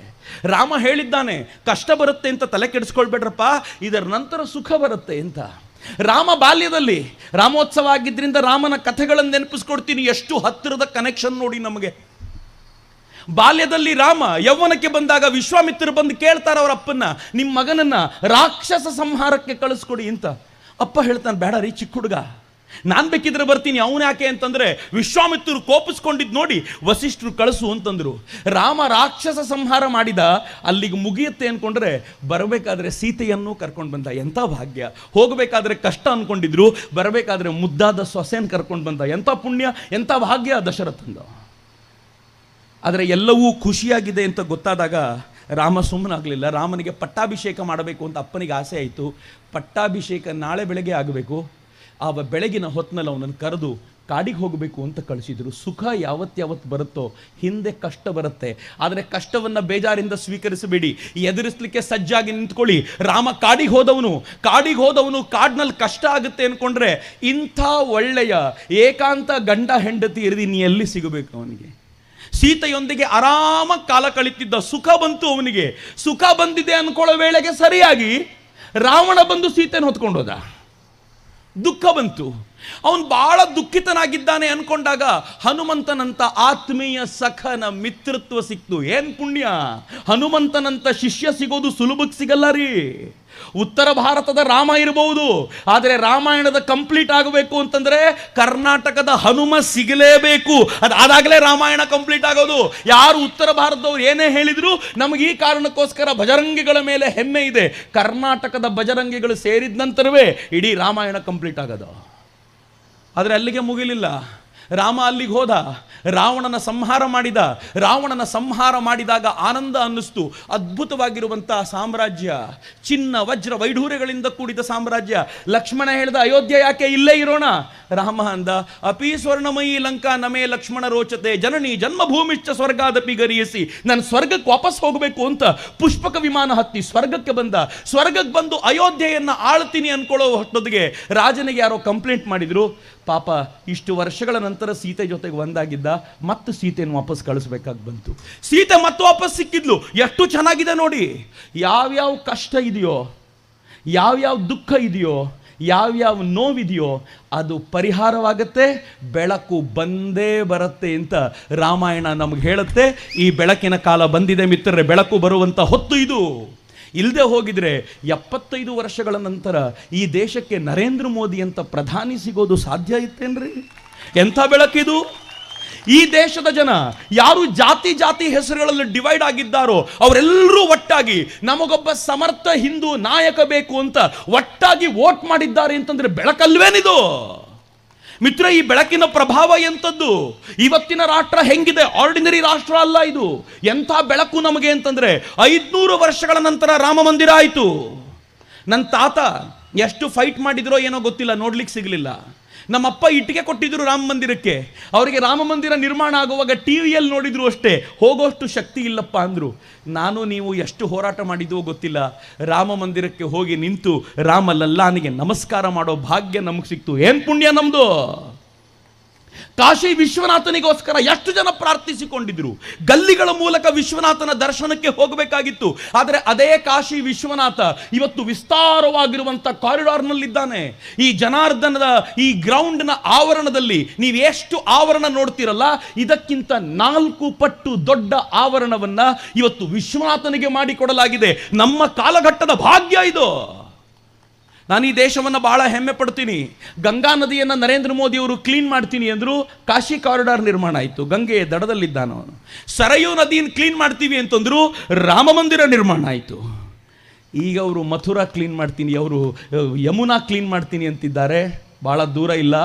ರಾಮ ಹೇಳಿದ್ದಾನೆ, ಕಷ್ಟ ಬರುತ್ತೆ ಅಂತ ತಲೆ ಕೆಡಿಸ್ಕೊಳ್ಬೇಡ್ರಪ್ಪ, ಇದರ ನಂತರ ಸುಖ ಬರುತ್ತೆ ಅಂತ. ರಾಮ ಬಾಲ್ಯದಲ್ಲಿ ರಾಮೋತ್ಸವ ಆಗಿದ್ದರಿಂದ ರಾಮನ ಕಥೆಗಳನ್ನು ನೆನಪಿಸ್ಕೊಡ್ತೀನಿ. ಎಷ್ಟು ಹತ್ತಿರದ ಕನೆಕ್ಷನ್ ನೋಡಿ ನಮಗೆ. ಬಾಲ್ಯದಲ್ಲಿ ರಾಮ ಯೌವನಕ್ಕೆ ಬಂದಾಗ ವಿಶ್ವಾಮಿತ್ರರು ಬಂದು ಕೇಳ್ತಾರೆ ಅವರ ಅಪ್ಪನ್ನ, ನಿಮ್ಮ ಮಗನನ್ನ ರಾಕ್ಷಸ ಸಂಹಾರಕ್ಕೆ ಕಳಿಸ್ಕೊಡಿ ಅಂತ. ಅಪ್ಪ ಹೇಳ್ತಾನೆ, ಬೇಡ ರೀ ಚಿಕ್ಕ ಹುಡುಗ, ನಾನು ಬೇಕಿದ್ರೆ ಬರ್ತೀನಿ, ಅವನು ಯಾಕೆ ಅಂತಂದ್ರೆ ವಿಶ್ವಾಮಿತ್ರರು ಕೋಪಿಸ್ಕೊಂಡಿದ್ದು ನೋಡಿ ವಸಿಷ್ಠರು ಕಳಿಸು ಅಂತಂದ್ರು. ರಾಮ ರಾಕ್ಷಸ ಸಂಹಾರ ಮಾಡಿದ, ಅಲ್ಲಿಗೆ ಮುಗಿಯುತ್ತೆ ಅನ್ಕೊಂಡ್ರೆ ಬರಬೇಕಾದ್ರೆ ಸೀತೆಯನ್ನು ಕರ್ಕೊಂಡು ಬಂದ. ಎಂಥ ಭಾಗ್ಯ! ಹೋಗಬೇಕಾದ್ರೆ ಕಷ್ಟ ಅನ್ಕೊಂಡಿದ್ರು, ಬರಬೇಕಾದ್ರೆ ಮುದ್ದಾದ ಸೊಸೆಯನ್ನು ಕರ್ಕೊಂಡು ಬಂದ. ಎಂಥ ಪುಣ್ಯ, ಎಂಥ ಭಾಗ್ಯ ದಶರಥಂದು. ಆದರೆ ಎಲ್ಲವೂ ಖುಷಿಯಾಗಿದೆ ಅಂತ ಗೊತ್ತಾದಾಗ ರಾಮ ಸುಮ್ಮನಾಗಲಿಲ್ಲ. ರಾಮನಿಗೆ ಪಟ್ಟಾಭಿಷೇಕ ಮಾಡಬೇಕು ಅಂತ ಅಪ್ಪನಿಗೆ ಆಸೆ ಆಯಿತು. ಪಟ್ಟಾಭಿಷೇಕ ನಾಳೆ ಬೆಳಗ್ಗೆ ಆಗಬೇಕು. ಆ ಬೆಳಗಿನ ಹೊತ್ತಿನಲ್ಲಿ ಅವನನ್ನು ಕರೆದು ಕಾಡಿಗೆ ಹೋಗಬೇಕು ಅಂತ ಕಳಿಸಿದರು. ಸುಖ ಯಾವತ್ತು ಬರುತ್ತೋ ಹಿಂದೆ ಕಷ್ಟ ಬರುತ್ತೆ, ಆದರೆ ಕಷ್ಟವನ್ನು ಬೇಜಾರಿಂದ ಸ್ವೀಕರಿಸಬೇಡಿ, ಎದುರಿಸಲಿಕ್ಕೆ ಸಜ್ಜಾಗಿ ನಿಂತ್ಕೊಳ್ಳಿ. ರಾಮ ಕಾಡಿಗೆ ಹೋದವನು ಕಾಡಿನಲ್ಲಿ ಕಷ್ಟ ಆಗುತ್ತೆ ಅಂದ್ಕೊಂಡ್ರೆ ಇಂಥ ಒಳ್ಳೆಯ ಏಕಾಂತ ಗಂಡ ಹೆಂಡತಿ ಇರದಿ ನೀ ಎಲ್ಲಿ ಸಿಗಬೇಕು ಅವನಿಗೆ? ಸೀತೆಯೊಂದಿಗೆ ಆರಾಮಾಗಿ ಕಾಲ ಕಳೀತಿದ್ದ, ಸುಖ ಬಂತು ಅವನಿಗೆ. ಸುಖ ಬಂದಿದೆ ಅನ್ಕೊಳ್ಳೋ ವೇಳೆಗೆ ಸರಿಯಾಗಿ ರಾವಣ ಬಂದು ಸೀತೆಯನ್ನು ಹೊತ್ಕೊಂಡು ಹೋದ. ದುಃಖ ಬಂತು, ಅವನು ಬಹಳ ದುಃಖಿತನಾಗಿದ್ದಾನೆ ಅನ್ಕೊಂಡಾಗ ಹನುಮಂತನಂತ ಆತ್ಮೀಯ ಸಖನ ಮಿತ್ರತ್ವ ಸಿಕ್ತು. ಏನ್ ಪುಣ್ಯ! ಹನುಮಂತನಂತ ಶಿಷ್ಯ ಸಿಗೋದು ಸುಲಭಕ್ಕೆ ಸಿಗಲ್ಲ ರೀ. ಉತ್ತರ ಭಾರತದ ರಾಮ ಇರಬಹುದು, ಆದರೆ ರಾಮಾಯಣದ ಕಂಪ್ಲೀಟ್ ಆಗಬೇಕು ಅಂತಂದ್ರೆ ಕರ್ನಾಟಕದ ಹನುಮ ಸಿಗಲೇಬೇಕು. ಅದಾಗಲೇ ರಾಮಾಯಣ ಕಂಪ್ಲೀಟ್ ಆಗೋದು. ಯಾರು ಉತ್ತರ ಭಾರತದವ್ರು ಏನೇ ಹೇಳಿದ್ರು ನಮಗೆ ಈ ಕಾರಣಕ್ಕೋಸ್ಕರ ಬಜರಂಗಿಗಳ ಮೇಲೆ ಹೆಮ್ಮೆ ಇದೆ. ಕರ್ನಾಟಕದ ಬಜರಂಗಿಗಳು ಸೇರಿದ ನಂತರವೇ ಇಡೀ ರಾಮಾಯಣ ಕಂಪ್ಲೀಟ್ ಆಗೋದು. ಆದರೆ ಅಲ್ಲಿಗೆ ಮುಗಿಲಿಲ್ಲ. ರಾಮ ಅಲ್ಲಿಗೆ ಹೋದ, ರಾವಣನ ಸಂಹಾರ ಮಾಡಿದಾಗ ಆನಂದ ಅನ್ನಿಸ್ತು. ಅದ್ಭುತವಾಗಿರುವಂತಹ ಸಾಮ್ರಾಜ್ಯ, ಚಿನ್ನ ವಜ್ರ ವೈಢೂರ್ಯಗಳಿಂದ ಕೂಡಿದ ಸಾಮ್ರಾಜ್ಯ. ಲಕ್ಷ್ಮಣ ಹೇಳ್ದ, ಅಯೋಧ್ಯೆ ಯಾಕೆ, ಇಲ್ಲೇ ಇರೋಣ. ರಾಮ ಅಂದ, ಅಪಿ ಸ್ವರ್ಣಮಯಿ ಲಂಕಾ ನಮೇ ಲಕ್ಷ್ಮಣ ರೋಚತೆ ಜನನಿ ಜನ್ಮಭೂಮಿಶ್ಚ ಸ್ವರ್ಗಾದಪಿ ಗರಿಯಸಿ. ನಾನು ಸ್ವರ್ಗಕ್ಕೆ ವಾಪಸ್ ಹೋಗಬೇಕು ಅಂತ ಪುಷ್ಪಕ ವಿಮಾನ ಹತ್ತಿ ಸ್ವರ್ಗಕ್ಕೆ ಬಂದು ಅಯೋಧ್ಯೆಯನ್ನು ಆಳ್ತೀನಿ ಅನ್ಕೊಳ್ಳೋ ಹೊಟ್ಟೊತ್ತಿಗೆ ರಾಜನಿಗೆ ಯಾರೋ ಕಂಪ್ಲೇಂಟ್ ಮಾಡಿದ್ರು. ಪಾಪ ಇಷ್ಟು ವರ್ಷಗಳ ನಂತರ ಸೀತೆ ಜೊತೆಗೆ ಒಂದಾಗಿದ್ದ, ಮತ್ತು ಸೀತೆಯನ್ನು ವಾಪಸ್ ಕಳಿಸ್ಬೇಕಾಗಿ ಬಂತು. ಸೀತೆ ಮತ್ತೆ ವಾಪಸ್ ಸಿಕ್ಕಿದ್ಲು. ಎಷ್ಟು ಚೆನ್ನಾಗಿದೆ ನೋಡಿ. ಯಾವ್ಯಾವ ಕಷ್ಟ ಇದೆಯೋ, ಯಾವ್ಯಾವ ದುಃಖ ಇದೆಯೋ, ಯಾವ್ಯಾವ ನೋವಿದೆಯೋ ಅದು ಪರಿಹಾರವಾಗುತ್ತೆ, ಬೆಳಕು ಬಂದೇ ಬರುತ್ತೆ ಅಂತ ರಾಮಾಯಣ ನಮಗೆ ಹೇಳುತ್ತೆ. ಈ ಬೆಳಕಿನ ಕಾಲ ಬಂದಿದೆ ಮಿತ್ರರೇ, ಬೆಳಕು ಬರುವಂಥ ಹೊತ್ತು ಇದು. ಇಲ್ಲದೆ ಹೋಗಿದ್ರೆ 75 ವರ್ಷಗಳ ನಂತರ ಈ ದೇಶಕ್ಕೆ ನರೇಂದ್ರ ಮೋದಿ ಅಂತ ಪ್ರಧಾನಿ ಸಿಗೋದು ಸಾಧ್ಯ ಇತ್ತೇನ್ರಿ? ಎಂಥ ಬೆಳಕಿದು! ಈ ದೇಶದ ಜನ ಯಾರು ಜಾತಿ ಹೆಸರುಗಳಲ್ಲಿ ಡಿವೈಡ್ ಆಗಿದ್ದಾರೋ ಅವರೆಲ್ಲರೂ ಒಟ್ಟಾಗಿ ನಮಗೊಬ್ಬ ಸಮರ್ಥ ಹಿಂದೂ ನಾಯಕ ಬೇಕು ಅಂತ ಒಟ್ಟಾಗಿ ವೋಟ್ ಮಾಡಿದ್ದಾರೆ ಅಂತಂದ್ರೆ ಬೆಳಕಲ್ವೇನಿದು ಮಿತ್ರ? ಈ ಬೆಳಕಿನ ಪ್ರಭಾವ ಎಂಥದ್ದು! ಇವತ್ತಿನ ರಾಷ್ಟ್ರ ಹೆಂಗಿದೆ? ಆರ್ಡಿನರಿ ರಾಷ್ಟ್ರ ಅಲ್ಲ ಇದು. ಎಂಥ ಬೆಳಕು ನಮಗೆ ಅಂತಂದ್ರೆ 500 ವರ್ಷಗಳ ನಂತರ ರಾಮ ಮಂದಿರ ಆಯಿತು. ನನ್ನ ತಾತ ಎಷ್ಟು ಫೈಟ್ ಮಾಡಿದ್ರೋ ಏನೋ ಗೊತ್ತಿಲ್ಲ, ನೋಡ್ಲಿಕ್ಕೆ ಸಿಗಲಿಲ್ಲ. ನಮ್ಮಪ್ಪ ಇಟ್ಟಿಗೆ ಕೊಟ್ಟಿದ್ರು ರಾಮ ಮಂದಿರಕ್ಕೆ. ಅವರಿಗೆ ರಾಮ ಮಂದಿರ ನಿರ್ಮಾಣ ಆಗುವಾಗ ಟಿವಿಯಲ್ಲಿ ನೋಡಿದ್ರು ಅಷ್ಟೇ, ಹೋಗೋಷ್ಟು ಶಕ್ತಿ ಇಲ್ಲಪ್ಪ ಅಂದರು. ನಾನು ನೀವು ಎಷ್ಟು ಹೋರಾಟ ಮಾಡಿದ್ವೋ ಗೊತ್ತಿಲ್ಲ, ರಾಮ ಮಂದಿರಕ್ಕೆ ಹೋಗಿ ನಿಂತು ರಾಮ ಲಲ್ಲಾನಿಗೆ ನಮಸ್ಕಾರ ಮಾಡೋ ಭಾಗ್ಯ ನಮಗೆ ಸಿಕ್ತು. ಏನು ಪುಣ್ಯ ನಮ್ಮದು! ಕಾಶಿ ವಿಶ್ವನಾಥನಿಗೋಸ್ಕರ ಎಷ್ಟು ಜನ ಪ್ರಾರ್ಥಿಸಿಕೊಂಡಿದ್ರು. ಗಲ್ಲಿಗಳ ಮೂಲಕ ವಿಶ್ವನಾಥನ ದರ್ಶನಕ್ಕೆ ಹೋಗಬೇಕಾಗಿತ್ತು. ಆದರೆ ಅದೇ ಕಾಶಿ ವಿಶ್ವನಾಥ ಇವತ್ತು ವಿಸ್ತಾರವಾಗಿರುವಂತ ಕಾರಿಡಾರ್ನಲ್ಲಿದ್ದಾನೆ. ಈ ಜನಾರ್ದನದ ಈ ಗ್ರೌಂಡ್ನ ಆವರಣದಲ್ಲಿ ನೀವು ಎಷ್ಟು ಆವರಣ ನೋಡ್ತಿರಲ್ಲ, ಇದಕ್ಕಿಂತ 4 ಪಟ್ಟು ದೊಡ್ಡ ಆವರಣವನ್ನ ಇವತ್ತು ವಿಶ್ವನಾಥನಿಗೆ ಮಾಡಿಕೊಡಲಾಗಿದೆ. ನಮ್ಮ ಕಾಲಘಟ್ಟದ ಭಾಗ್ಯ ಇದು. ನಾನು ಈ ದೇಶವನ್ನು ಬಹಳ ಹೆಮ್ಮೆ ಪಡ್ತೀನಿ. ಗಂಗಾ ನದಿಯನ್ನು ನರೇಂದ್ರ ಮೋದಿ ಅವರು ಕ್ಲೀನ್ ಮಾಡ್ತೀನಿ ಅಂದ್ರು, ಕಾಶಿ ಕಾರಿಡಾರ್ ನಿರ್ಮಾಣ ಆಯಿತು. ಗಂಗೆ ದಡದಲ್ಲಿದ್ದಾನವನು. ಸರಯೂ ನದಿಯನ್ನು ಕ್ಲೀನ್ ಮಾಡ್ತೀವಿ ಅಂತಂದ್ರು, ರಾಮ ಮಂದಿರ ನಿರ್ಮಾಣ ಆಯಿತು. ಈಗ ಅವರು ಮಥುರಾ ಕ್ಲೀನ್ ಮಾಡ್ತೀನಿ, ಅವರು ಯಮುನಾ ಕ್ಲೀನ್ ಮಾಡ್ತೀನಿ ಅಂತಿದ್ದಾರೆ. ಬಹಳ ದೂರ ಇಲ್ಲ,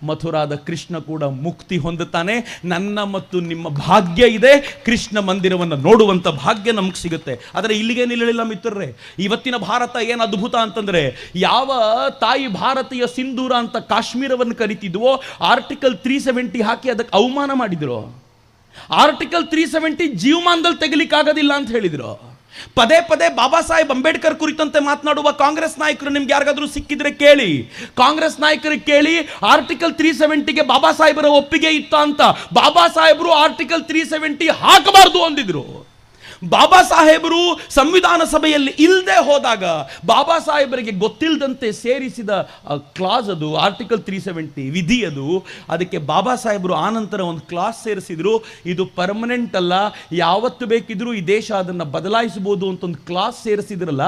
ಮಥುರಾದ ಕೃಷ್ಣ ಕೂಡ ಮುಕ್ತಿ ಹೊಂದುತ್ತಾನೆ. ನನ್ನ ಮತ್ತು ನಿಮ್ಮ ಭಾಗ್ಯ ಇದೆ, ಕೃಷ್ಣ ಮಂದಿರವನ್ನು ನೋಡುವಂಥ ಭಾಗ್ಯ ನಮಗೆ ಸಿಗುತ್ತೆ. ಆದರೆ ಇಲ್ಲಿಗೆ ನಿಲ್ಲಲಿಲ್ಲ ಮಿತ್ರರೇ. ಇವತ್ತಿನ ಭಾರತ ಏನು ಅದ್ಭುತ ಅಂತಂದರೆ, ಯಾವ ತಾಯಿ ಭಾರತೀಯ ಸಿಂಧೂರ ಅಂತ ಕಾಶ್ಮೀರವನ್ನು ಕರಿತಿದ್ವೋ, ಆರ್ಟಿಕಲ್ 370 ಹಾಕಿ ಅದಕ್ಕೆ ಅವಮಾನ ಮಾಡಿದ್ರು. ಆರ್ಟಿಕಲ್ 370 ಜೀವಮಾನದಲ್ಲಿ ತೆಗಿಲಿಕ್ಕಾಗೋದಿಲ್ಲ ಅಂತ ಹೇಳಿದ್ರು. ಪದೇ ಪದೇ ಬಾಬಾ ಸಾಹೇಬ್ ಅಂಬೇಡ್ಕರ್ ಕುರಿತಂತೆ ಮಾತನಾಡುವ ಕಾಂಗ್ರೆಸ್ ನಾಯಕರು ನಿಮ್ಗೆ ಯಾರಿಗಾದ್ರೂ ಸಿಕ್ಕಿದ್ರೆ ಕೇಳಿ, ಕಾಂಗ್ರೆಸ್ ನಾಯಕರಿಗೆ ಕೇಳಿ, ಆರ್ಟಿಕಲ್ 370ಗೆ ಬಾಬಾ ಸಾಹೇಬರ ಒಪ್ಪಿಗೆ ಇತ್ತ ಅಂತ. ಬಾಬಾ ಸಾಹೇಬರು ಆರ್ಟಿಕಲ್ 370 ಹಾಕಬಾರದು ಅಂದಿದ್ರು. ಬಾಬಾ ಸಾಹೇಬರು ಸಂವಿಧಾನ ಸಭೆಯಲ್ಲಿ ಇಲ್ಲದೆ ಹೋದಾಗ ಬಾಬಾ ಸಾಹೇಬರಿಗೆ ಗೊತ್ತಿಲ್ಲದಂತೆ ಸೇರಿಸಿದ ಕ್ಲಾಸ್ ಅದು ಆರ್ಟಿಕಲ್ 370 ವಿಧಿ ಅದು. ಅದಕ್ಕೆ ಬಾಬಾ ಸಾಹೇಬರು ಆನಂತರ ಒಂದು ಕ್ಲಾಸ್ ಸೇರಿಸಿದ್ರು. ಇದು ಪರ್ಮನೆಂಟ್ ಅಲ್ಲ, ಯಾವತ್ತು ಬೇಕಿದ್ರೂ ಈ ದೇಶ ಅದನ್ನು ಬದಲಾಯಿಸಬಹುದು ಅಂತ ಒಂದು ಕ್ಲಾಸ್ ಸೇರಿಸಿದ್ರಲ್ಲ,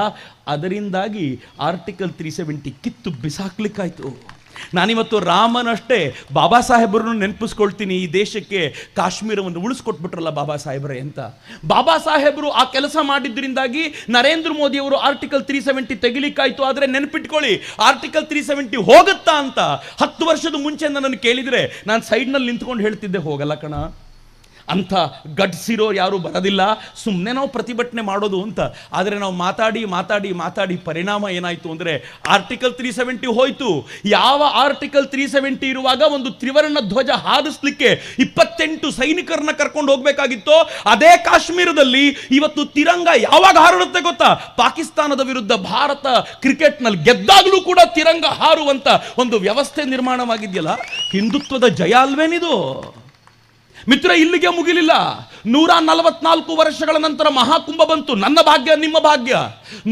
ಅದರಿಂದಾಗಿ ಆರ್ಟಿಕಲ್ 370 ಕಿತ್ತು ಬಿಸಾಕ್ಲಿಕ್ಕಾಯ್ತು. ನಾನಿವತ್ತು ರಾಮನಷ್ಟೇ ಬಾಬಾ ಸಾಹೇಬರನ್ನು ನೆನಪಿಸ್ಕೊಳ್ತೀನಿ. ಈ ದೇಶಕ್ಕೆ ಕಾಶ್ಮೀರವನ್ನು ಉಳಿಸ್ಕೊಟ್ಬಿಟ್ರಲ್ಲ ಬಾಬಾ ಸಾಹೇಬರೇ ಅಂತ. ಬಾಬಾ ಸಾಹೇಬರು ಆ ಕೆಲಸ ಮಾಡಿದ್ರಿಂದಾಗಿ ನರೇಂದ್ರ ಮೋದಿ ಅವರು ಆರ್ಟಿಕಲ್ 370 ತೆಗಿಲಿಕ್ಕಾಯ್ತು. ಆದರೆ ನೆನಪಿಟ್ಕೊಳ್ಳಿ, ಆರ್ಟಿಕಲ್ 370 ಹೋಗುತ್ತಾ ಅಂತ 10 ವರ್ಷದ ಮುಂಚೆ ನನ್ನನ್ನು ಕೇಳಿದರೆ ನಾನು ಸೈಡ್ನಲ್ಲಿ ನಿಂತ್ಕೊಂಡು ಹೇಳ್ತಿದ್ದೆ, ಹೋಗಲ್ಲ ಕಣ, ಅಂಥ ಗಡ್ಸಿರೋ ಯಾರು ಬರೋದಿಲ್ಲ, ಸುಮ್ಮನೆ ನಾವು ಪ್ರತಿಭಟನೆ ಮಾಡೋದು ಅಂತ. ಆದರೆ ನಾವು ಮಾತಾಡಿ ಮಾತಾಡಿ ಮಾತಾಡಿ ಪರಿಣಾಮ ಏನಾಯಿತು ಅಂದರೆ ಆರ್ಟಿಕಲ್ 370 ಹೋಯಿತು. ಯಾವ ಆರ್ಟಿಕಲ್ 370 ಇರುವಾಗ ಒಂದು ತ್ರಿವರ್ಣ ಧ್ವಜ ಹಾರಿಸ್ಲಿಕ್ಕೆ 28 ಸೈನಿಕರನ್ನ ಕರ್ಕೊಂಡು ಹೋಗಬೇಕಾಗಿತ್ತೋ, ಅದೇ ಕಾಶ್ಮೀರದಲ್ಲಿ ಇವತ್ತು ತಿರಂಗ ಯಾವಾಗ ಹಾರುತ್ತೆ ಗೊತ್ತಾ? ಪಾಕಿಸ್ತಾನದ ವಿರುದ್ಧ ಭಾರತ ಕ್ರಿಕೆಟ್ನಲ್ಲಿ ಗೆದ್ದಾಗಲೂ ಕೂಡ ತಿರಂಗ ಹಾರುವಂತ ಒಂದು ವ್ಯವಸ್ಥೆ ನಿರ್ಮಾಣವಾಗಿದೆಯಲ್ಲ, ಹಿಂದುತ್ವದ ಜಯ ಅಲ್ವೇನಿದು ಮಿತ್ರ? ಇಲ್ಲಿಗೆ ಮುಗಿಲಿಲ್ಲ. 144 ವರ್ಷಗಳ ನಂತರ ಮಹಾಕುಂಭ ಬಂತು. ನನ್ನ ಭಾಗ್ಯ, ನಿಮ್ಮ ಭಾಗ್ಯ.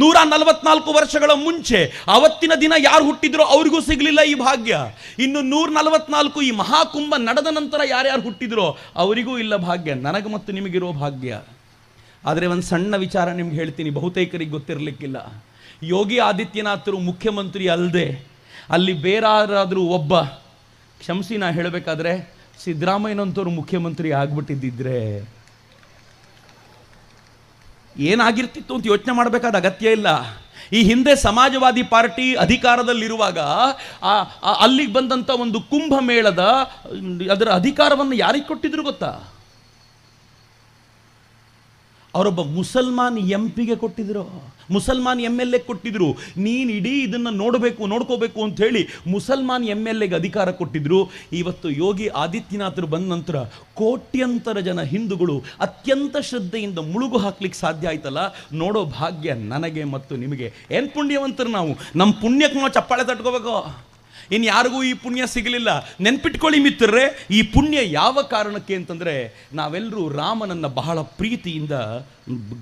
144 ವರ್ಷಗಳ ಮುಂಚೆ ಅವತ್ತಿನ ದಿನ ಯಾರು ಹುಟ್ಟಿದ್ರೋ ಅವರಿಗೂ ಸಿಗಲಿಲ್ಲ ಈ ಭಾಗ್ಯ. ಇನ್ನು 144 ಈ ಮಹಾಕುಂಭ ನಡೆದ ನಂತರ ಯಾರ್ಯಾರು ಹುಟ್ಟಿದ್ರೋ ಅವರಿಗೂ ಇಲ್ಲ ಭಾಗ್ಯ. ನನಗೆ ಮತ್ತು ನಿಮಗಿರೋ ಭಾಗ್ಯ. ಆದರೆ ಒಂದು ಸಣ್ಣ ವಿಚಾರ ನಿಮ್ಗೆ ಹೇಳ್ತೀನಿ, ಬಹುತೇಕರಿಗೆ ಗೊತ್ತಿರಲಿಕ್ಕಿಲ್ಲ. ಯೋಗಿ ಆದಿತ್ಯನಾಥರು ಮುಖ್ಯಮಂತ್ರಿ ಅಲ್ಲದೆ ಅಲ್ಲಿ ಬೇರಾದ್ರೂ ಒಬ್ಬ, ಕ್ಷಮಿಸಿ ನಾ ಹೇಳಬೇಕಾದ್ರೆ, ಸಿದ್ದರಾಮಯ್ಯನಂತವ್ರು ಮುಖ್ಯಮಂತ್ರಿ ಆಗ್ಬಿಟ್ಟಿದ್ದಿದ್ರೆ ಏನಾಗಿರ್ತಿತ್ತು ಅಂತ ಯೋಚನೆ ಮಾಡಬೇಕಾದ ಅಗತ್ಯ ಇಲ್ಲ. ಈ ಹಿಂದೆ ಸಮಾಜವಾದಿ ಪಾರ್ಟಿ ಅಧಿಕಾರದಲ್ಲಿರುವಾಗ ಅಲ್ಲಿಗೆ ಬಂದಂಥ ಒಂದು ಕುಂಭಮೇಳದ ಅದರ ಅಧಿಕಾರವನ್ನು ಯಾರಿಗೆ ಕೊಟ್ಟಿದ್ರು ಗೊತ್ತಾ? ಅವರೊಬ್ಬ ಮುಸಲ್ಮಾನ್ ಎಂಪಿಗೆ ಕೊಟ್ಟಿದ್ರು, ಮುಸಲ್ಮಾನ್ MLA ಕೊಟ್ಟಿದ್ರು. ನೀನು ಇಡೀ ಇದನ್ನು ನೋಡ್ಕೋಬೇಕು ಅಂತ ಹೇಳಿ ಮುಸಲ್ಮಾನ್ MLAಗೆ ಅಧಿಕಾರ ಕೊಟ್ಟಿದ್ರು. ಇವತ್ತು ಯೋಗಿ ಆದಿತ್ಯನಾಥರು ಬಂದ ನಂತರ ಕೋಟ್ಯಂತರ ಜನ ಹಿಂದೂಗಳು ಅತ್ಯಂತ ಶ್ರದ್ಧೆಯಿಂದ ಮುಳುಗು ಹಾಕ್ಲಿಕ್ಕೆ ಸಾಧ್ಯ ಆಯ್ತಲ್ಲ, ನೋಡೋ ಭಾಗ್ಯ ನನಗೆ ಮತ್ತು ನಿಮಗೆ. ಏನು ಪುಣ್ಯವಂತರು ನಾವು, ನಮ್ಮ ಪುಣ್ಯಕ್ಕೆ ನಾವು ಚಪ್ಪಾಳೆ ತಟ್ಕೋಬೇಕು. ಇನ್ನು ಯಾರಿಗೂ ಈ ಪುಣ್ಯ ಸಿಗಲಿಲ್ಲ. ನೆನ್ಪಿಟ್ಕೊಳ್ಳಿ ಮಿತ್ರರೇ, ಈ ಪುಣ್ಯ ಯಾವ ಕಾರಣಕ್ಕೆ ಅಂತಂದರೆ ನಾವೆಲ್ಲರೂ ರಾಮನನ್ನು ಬಹಳ ಪ್ರೀತಿಯಿಂದ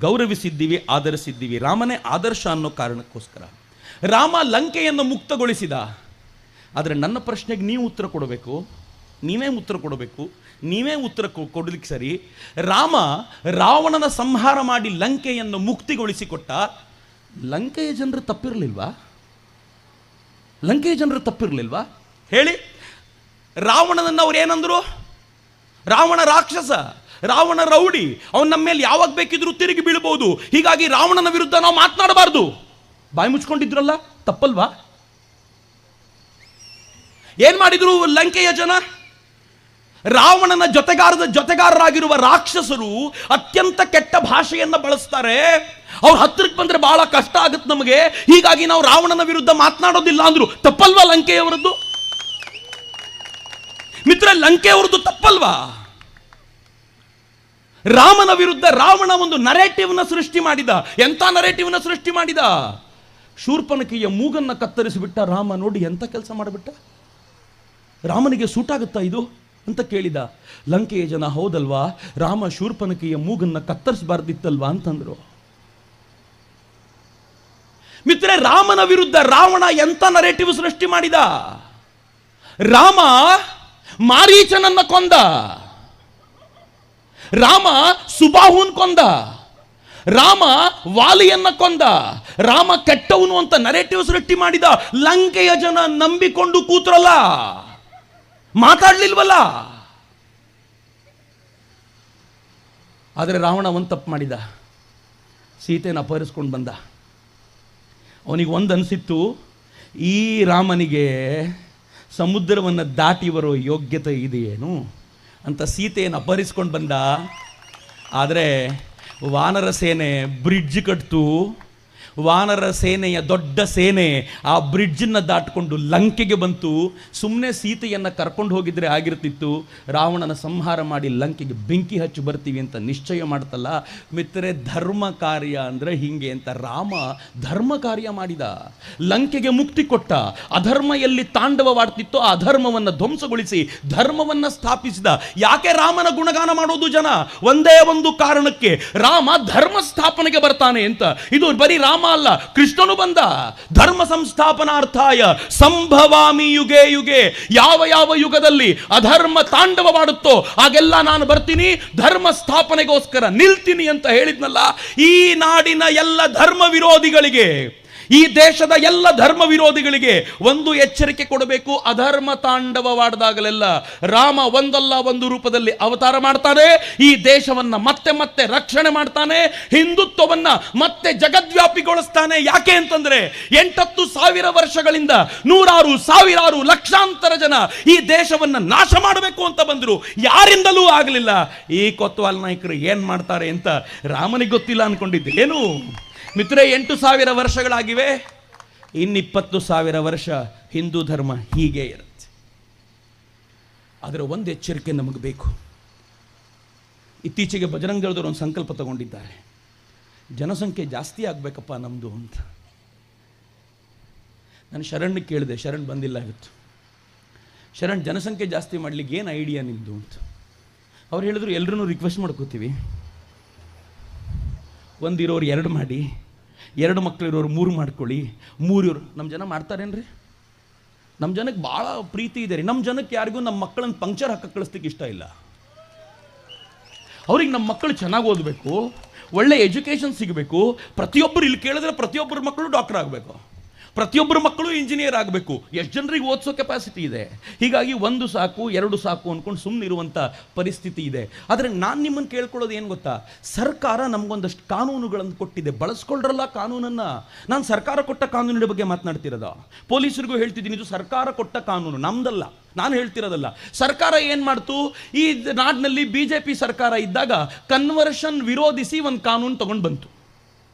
ಗೌರವಿಸಿದ್ದೀವಿ, ಆದರಿಸಿದ್ದೀವಿ. ರಾಮನೇ ಆದರ್ಶ ಅನ್ನೋ ಕಾರಣಕ್ಕೋಸ್ಕರ ರಾಮ ಲಂಕೆಯನ್ನು ಮುಕ್ತಗೊಳಿಸಿದ. ಆದರೆ ನನ್ನ ಪ್ರಶ್ನೆಗೆ ನೀವು ಉತ್ತರ ಕೊಡಬೇಕು, ನೀವೇ ಉತ್ತರ ಕೊಡಬೇಕು, ನೀವೇ ಉತ್ತರ ಕೊಡಲಿಕ್ಕೆ ಸರಿ. ರಾಮ ರಾವಣನ ಸಂಹಾರ ಮಾಡಿ ಲಂಕೆಯನ್ನು ಮುಕ್ತಿಗೊಳಿಸಿಕೊಟ್ಟ. ಲಂಕೆಯ ಜನರು ತಪ್ಪಿರಲಿಲ್ವಾ? ಲಂಕೆಯ ಜನರು ತಪ್ಪಿರಲಿಲ್ವಾ ಹೇಳಿ? ರಾವಣನನ್ನು ಅವ್ರು ಏನಂದ್ರು? ರಾವಣ ರಾಕ್ಷಸ, ರಾವಣ ರೌಡಿ, ಅವನ ನಮ್ಮ ಮೇಲೆ ಯಾವಾಗ ಬೇಕಿದ್ರೂ ತಿರುಗಿ ಬೀಳಬಹುದು, ಹೀಗಾಗಿ ರಾವಣನ ವಿರುದ್ಧ ನಾವು ಮಾತನಾಡಬಾರ್ದು. ಬಾಯಿ ಮುಚ್ಕೊಂಡಿದ್ರಲ್ಲ, ತಪ್ಪಲ್ವಾ? ಏನ್ ಮಾಡಿದ್ರು ಲಂಕೆಯ ಜನ? ರಾವಣನ ಜೊತೆಗಾರರಾಗಿರುವ ರಾಕ್ಷಸರು ಅತ್ಯಂತ ಕೆಟ್ಟ ಭಾಷೆಯನ್ನು ಬಳಸ್ತಾರೆ. ಅವ್ರ ಹತ್ತಿರಕ್ಕೆ ಬಂದ್ರೆ ಬಹಳ ಕಷ್ಟ ಆಗುತ್ತೆ ನಮಗೆ, ಹೀಗಾಗಿ ನಾವು ರಾವಣನ ವಿರುದ್ಧ ಮಾತನಾಡೋದಿಲ್ಲ ಅಂದ್ರು. ತಪ್ಪಲ್ವಾ ಲಂಕೆಯವರದ್ದು? ಮಿತ್ರ, ಲಂಕೆಯವರದ್ದು ತಪ್ಪಲ್ವಾ? ರಾಮನ ವಿರುದ್ಧ ರಾವಣ ಒಂದು ನರೇಟಿವ್ನ ಸೃಷ್ಟಿ ಮಾಡಿದ. ಎಂತ ನರೇಟಿವ್ನ ಸೃಷ್ಟಿ ಮಾಡಿದ? ಶೂರ್ಪನಖಿಯ ಮೂಗನ್ನ ಕತ್ತರಿಸಿಬಿಟ್ಟ ರಾಮ. ನೋಡಿ ಎಂತ ಕೆಲಸ ಮಾಡಿಬಿಟ್ಟ. ರಾಮನಿಗೆ ಸೂಟ್ ಆಗುತ್ತಾ ಇದು? ಅಂತ ಕೇಳಿದ. ಲಂಕೆಯ ಜನ ಹೌದಲ್ವಾ, ರಾಮ ಶೂರ್ಪನಖಿಯ ಮೂಗನ್ನ ಕತ್ತರಿಸಬಾರ್ದಿತ್ತಲ್ವಾ ಅಂತಂದ್ರು. ಮಿತ್ರರೆ, ರಾಮನ ವಿರುದ್ಧ ರಾವಣ ಎಂತ ನರೇಟಿವ್ ಸೃಷ್ಟಿ ಮಾಡಿದ. ರಾಮ ಮಾರೀಚನನ್ನ ಕೊಂದ, ರಾಮ ಸುಬಾಹುನ್ ಕೊಂದ, ರಾಮ ವಾಲಿಯನ್ನ ಕೊಂದ, ರಾಮ ಕೆಟ್ಟವನು ಅಂತ ನರೇಟಿವ್ ಸೃಷ್ಟಿ ಮಾಡಿದ. ಲಂಕೆಯ ಜನ ನಂಬಿಕೊಂಡು ಕೂತ್ರಲ್ಲ, ಮಾತಾಡ್ಲಿಲ್ವಲ್ಲ. ಆದರೆ ರಾವಣ ಒಂದು ತಪ್ಪು ಮಾಡಿದ, ಸೀತೆಯನ್ನು ಅಪಹರಿಸ್ಕೊಂಡು ಬಂದ. ಅವನಿಗೆ ಒಂದು ಅನಿಸಿತ್ತು, ಈ ರಾಮನಿಗೆ ಸಮುದ್ರವನ್ನು ದಾಟಿ ಬರೋ ಯೋಗ್ಯತೆ ಇದೆಯೇನು ಅಂತ ಸೀತೆಯನ್ನು ಅಪಹರಿಸ್ಕೊಂಡು ಬಂದ. ಆದರೆ ವಾನರ ಸೇನೆ ಬ್ರಿಡ್ಜ್ ಕಟ್ತು. ವಾನರ ಸೇನೆಯ ದೊಡ್ಡ ಸೇನೆ ಆ ಬ್ರಿಡ್ಜನ್ನು ದಾಟಿಕೊಂಡು ಲಂಕೆಗೆ ಬಂತು. ಸುಮ್ಮನೆ ಸೀತೆಯನ್ನು ಕರ್ಕೊಂಡು ಹೋಗಿದ್ರೆ ಆಗಿರ್ತಿತ್ತು. ರಾವಣನ ಸಂಹಾರ ಮಾಡಿ ಲಂಕೆಗೆ ಬೆಂಕಿ ಹಚ್ಚಿ ಬರ್ತೀವಿ ಅಂತ ನಿಶ್ಚಯ ಮಾಡ್ತಲ್ಲ. ಮಿತ್ರರೆ, ಧರ್ಮ ಕಾರ್ಯ ಅಂದರೆ ಹೀಗೆ ಅಂತ ರಾಮ ಧರ್ಮ ಕಾರ್ಯ ಮಾಡಿದ, ಲಂಕೆಗೆ ಮುಕ್ತಿ ಕೊಟ್ಟ. ಅಧರ್ಮ ಎಲ್ಲಿ ತಾಂಡವವಾಡ್ತಿತ್ತೋ ಆ ಅಧರ್ಮವನ್ನು ಧ್ವಂಸಗೊಳಿಸಿ ಧರ್ಮವನ್ನು ಸ್ಥಾಪಿಸಿದ. ಯಾಕೆ ರಾಮನ ಗುಣಗಾನ ಮಾಡೋದು ಜನ? ಒಂದೇ ಒಂದು ಕಾರಣಕ್ಕೆ, ರಾಮ ಧರ್ಮ ಸ್ಥಾಪನೆಗೆ ಬರ್ತಾನೆ ಅಂತ. ಇದು ಬರೀ ರಾಮ ಅಲ್ಲ, ಕೃಷ್ಣನು ಬಂದ. ಧರ್ಮ ಸಂಸ್ಥಾಪನಾರ್ಥಾಯ ಸಂಭವಾಮಿ ಯುಗೆ ಯುಗೆ. ಯಾವ ಯಾವ ಯುಗದಲ್ಲಿ ಅಧರ್ಮ ತಾಂಡವವಾಡುತ್ತೋ ಆಗೆಲ್ಲ ನಾನು ಬರ್ತೀನಿ, ಧರ್ಮ ಸ್ಥಾಪನೆಗೋಸ್ಕರ ನಿಲ್ತೀನಿ ಅಂತ ಹೇಳಿದ್ನಲ್ಲ. ಈ ನಾಡಿನ ಎಲ್ಲ ಧರ್ಮ ವಿರೋಧಿಗಳಿಗೆ, ಈ ದೇಶದ ಎಲ್ಲ ಧರ್ಮ ವಿರೋಧಿಗಳಿಗೆ ಒಂದು ಎಚ್ಚರಿಕೆ ಕೊಡಬೇಕು. ಅಧರ್ಮ ತಾಂಡವವಾಡದಾಗಲೆಲ್ಲ ರಾಮ ಒಂದಲ್ಲ ಒಂದು ರೂಪದಲ್ಲಿ ಅವತಾರ ಮಾಡ್ತಾನೆ. ಈ ದೇಶವನ್ನ ಮತ್ತೆ ಮತ್ತೆ ರಕ್ಷಣೆ ಮಾಡ್ತಾನೆ, ಹಿಂದುತ್ವವನ್ನ ಮತ್ತೆ ಜಗದ್ವ್ಯಾಪಿಗೊಳಿಸ್ತಾನೆ. ಯಾಕೆ ಅಂತಂದ್ರೆ 8,000 ವರ್ಷಗಳಿಂದ ನೂರಾರು ಸಾವಿರಾರು ಲಕ್ಷಾಂತರ ಜನ ಈ ದೇಶವನ್ನ ನಾಶ ಮಾಡಬೇಕು ಅಂತ ಬಂದ್ರು, ಯಾರಿಂದಲೂ ಆಗಲಿಲ್ಲ. ಈ ಕೊತ್ವಾಲ್ ನಾಯಕರು ಏನ್ ಮಾಡ್ತಾರೆ ಅಂತ ರಾಮನಿಗೆ ಗೊತ್ತಿಲ್ಲ ಅನ್ಕೊಂಡಿದ್ದೆ. ಏನು ಮಿತ್ರ, 8,000 ವರ್ಷಗಳಾಗಿವೆ, ಇನ್ನು 20,000 ವರ್ಷ ಹಿಂದೂ ಧರ್ಮ ಹೀಗೆ ಇರುತ್ತೆ. ಆದರೆ ಒಂದು ಎಚ್ಚರಿಕೆ ನಮಗೆ ಬೇಕು. ಇತ್ತೀಚೆಗೆ ಬಜರಂಗ ದಳದವರು ಒಂದು ಸಂಕಲ್ಪ ತಗೊಂಡಿದ್ದಾರೆ, ಜನಸಂಖ್ಯೆ ಜಾಸ್ತಿ ಆಗಬೇಕಪ್ಪ ನಮ್ಮದು ಅಂತ. ನಾನು ಶರಣ್ಗೆ ಕೇಳಿದೆ, ಶರಣ್ ಬಂದಿಲ್ಲ ಇವತ್ತು. ಶರಣ್, ಜನಸಂಖ್ಯೆ ಜಾಸ್ತಿ ಮಾಡಲಿಕ್ಕೆ ಏನು ಐಡಿಯಾ ನಿಮ್ಮದು ಅಂತ. ಅವ್ರು ಹೇಳಿದ್ರು, ಎಲ್ಲರೂ ರಿಕ್ವೆಸ್ಟ್ ಮಾಡ್ಕೋತೀವಿ, ಒಂದಿರೋರು 2 ಮಾಡಿ, 2 ಮಕ್ಕಳಿರೋರು 3 ಮಾಡ್ಕೊಳ್ಳಿ, 3 ಇರೋರು. ನಮ್ಮ ಜನ ಮಾಡ್ತಾರೇನ್ರಿ? ನಮ್ಮ ಜನಕ್ಕೆ ಭಾಳ ಪ್ರೀತಿ ಇದೆ ರೀ. ನಮ್ಮ ಜನಕ್ಕೆ ಯಾರಿಗೂ ನಮ್ಮ ಮಕ್ಕಳನ್ನು ಪಂಕ್ಚರ್ ಹಾಕಕ್ಕೆ ಕಳಿಸ್ಲಿಕ್ಕೆ ಇಷ್ಟ ಇಲ್ಲ. ಅವ್ರಿಗೆ ನಮ್ಮ ಮಕ್ಕಳು ಚೆನ್ನಾಗಿ ಓದಬೇಕು, ಒಳ್ಳೆ ಎಜುಕೇಷನ್ ಸಿಗಬೇಕು. ಪ್ರತಿಯೊಬ್ಬರು ಇಲ್ಲಿ ಕೇಳಿದ್ರೆ ಪ್ರತಿಯೊಬ್ಬರ ಮಕ್ಕಳು ಡಾಕ್ಟರ್ ಆಗಬೇಕು, ಪ್ರತಿಯೊಬ್ಬರ ಮಕ್ಕಳು ಇಂಜಿನಿಯರ್ ಆಗಬೇಕು. ಎಷ್ಟು ಜನರಿಗೆ ಓದಿಸೋ ಕೆಪಾಸಿಟಿ ಇದೆ. ಹೀಗಾಗಿ 1 ಸಾಕು 2 ಸಾಕು ಅಂದ್ಕೊಂಡು ಸುಮ್ಮನೆ ಇರುವಂಥ ಪರಿಸ್ಥಿತಿ ಇದೆ. ಆದರೆ ನಾನು ನಿಮ್ಮನ್ನು ಕೇಳ್ಕೊಳ್ಳೋದು ಏನು ಗೊತ್ತಾ, ಸರ್ಕಾರ ನಮಗೊಂದಷ್ಟು ಕಾನೂನುಗಳನ್ನು ಕೊಟ್ಟಿದೆ, ಬಳಸ್ಕೊಳ್ರಲ್ಲ ಕಾನೂನನ್ನು. ನಾನು ಸರ್ಕಾರ ಕೊಟ್ಟ ಕಾನೂನಿನ ಬಗ್ಗೆ ಮಾತನಾಡ್ತಿರೋದು. ಪೊಲೀಸರಿಗೂ ಹೇಳ್ತಿದ್ದೀನಿ, ಇದು ಸರ್ಕಾರ ಕೊಟ್ಟ ಕಾನೂನು, ನಮ್ದಲ್ಲ, ನಾನು ಹೇಳ್ತಿರೋದಲ್ಲ. ಸರ್ಕಾರ ಏನು ಮಾಡ್ತು, ಈ ನಾಡಿನಲ್ಲಿ BJP ಸರ್ಕಾರ ಇದ್ದಾಗ ಕನ್ವರ್ಷನ್ ವಿರೋಧಿಸಿ ಒಂದು ಕಾನೂನು ತಗೊಂಡು ಬಂತು,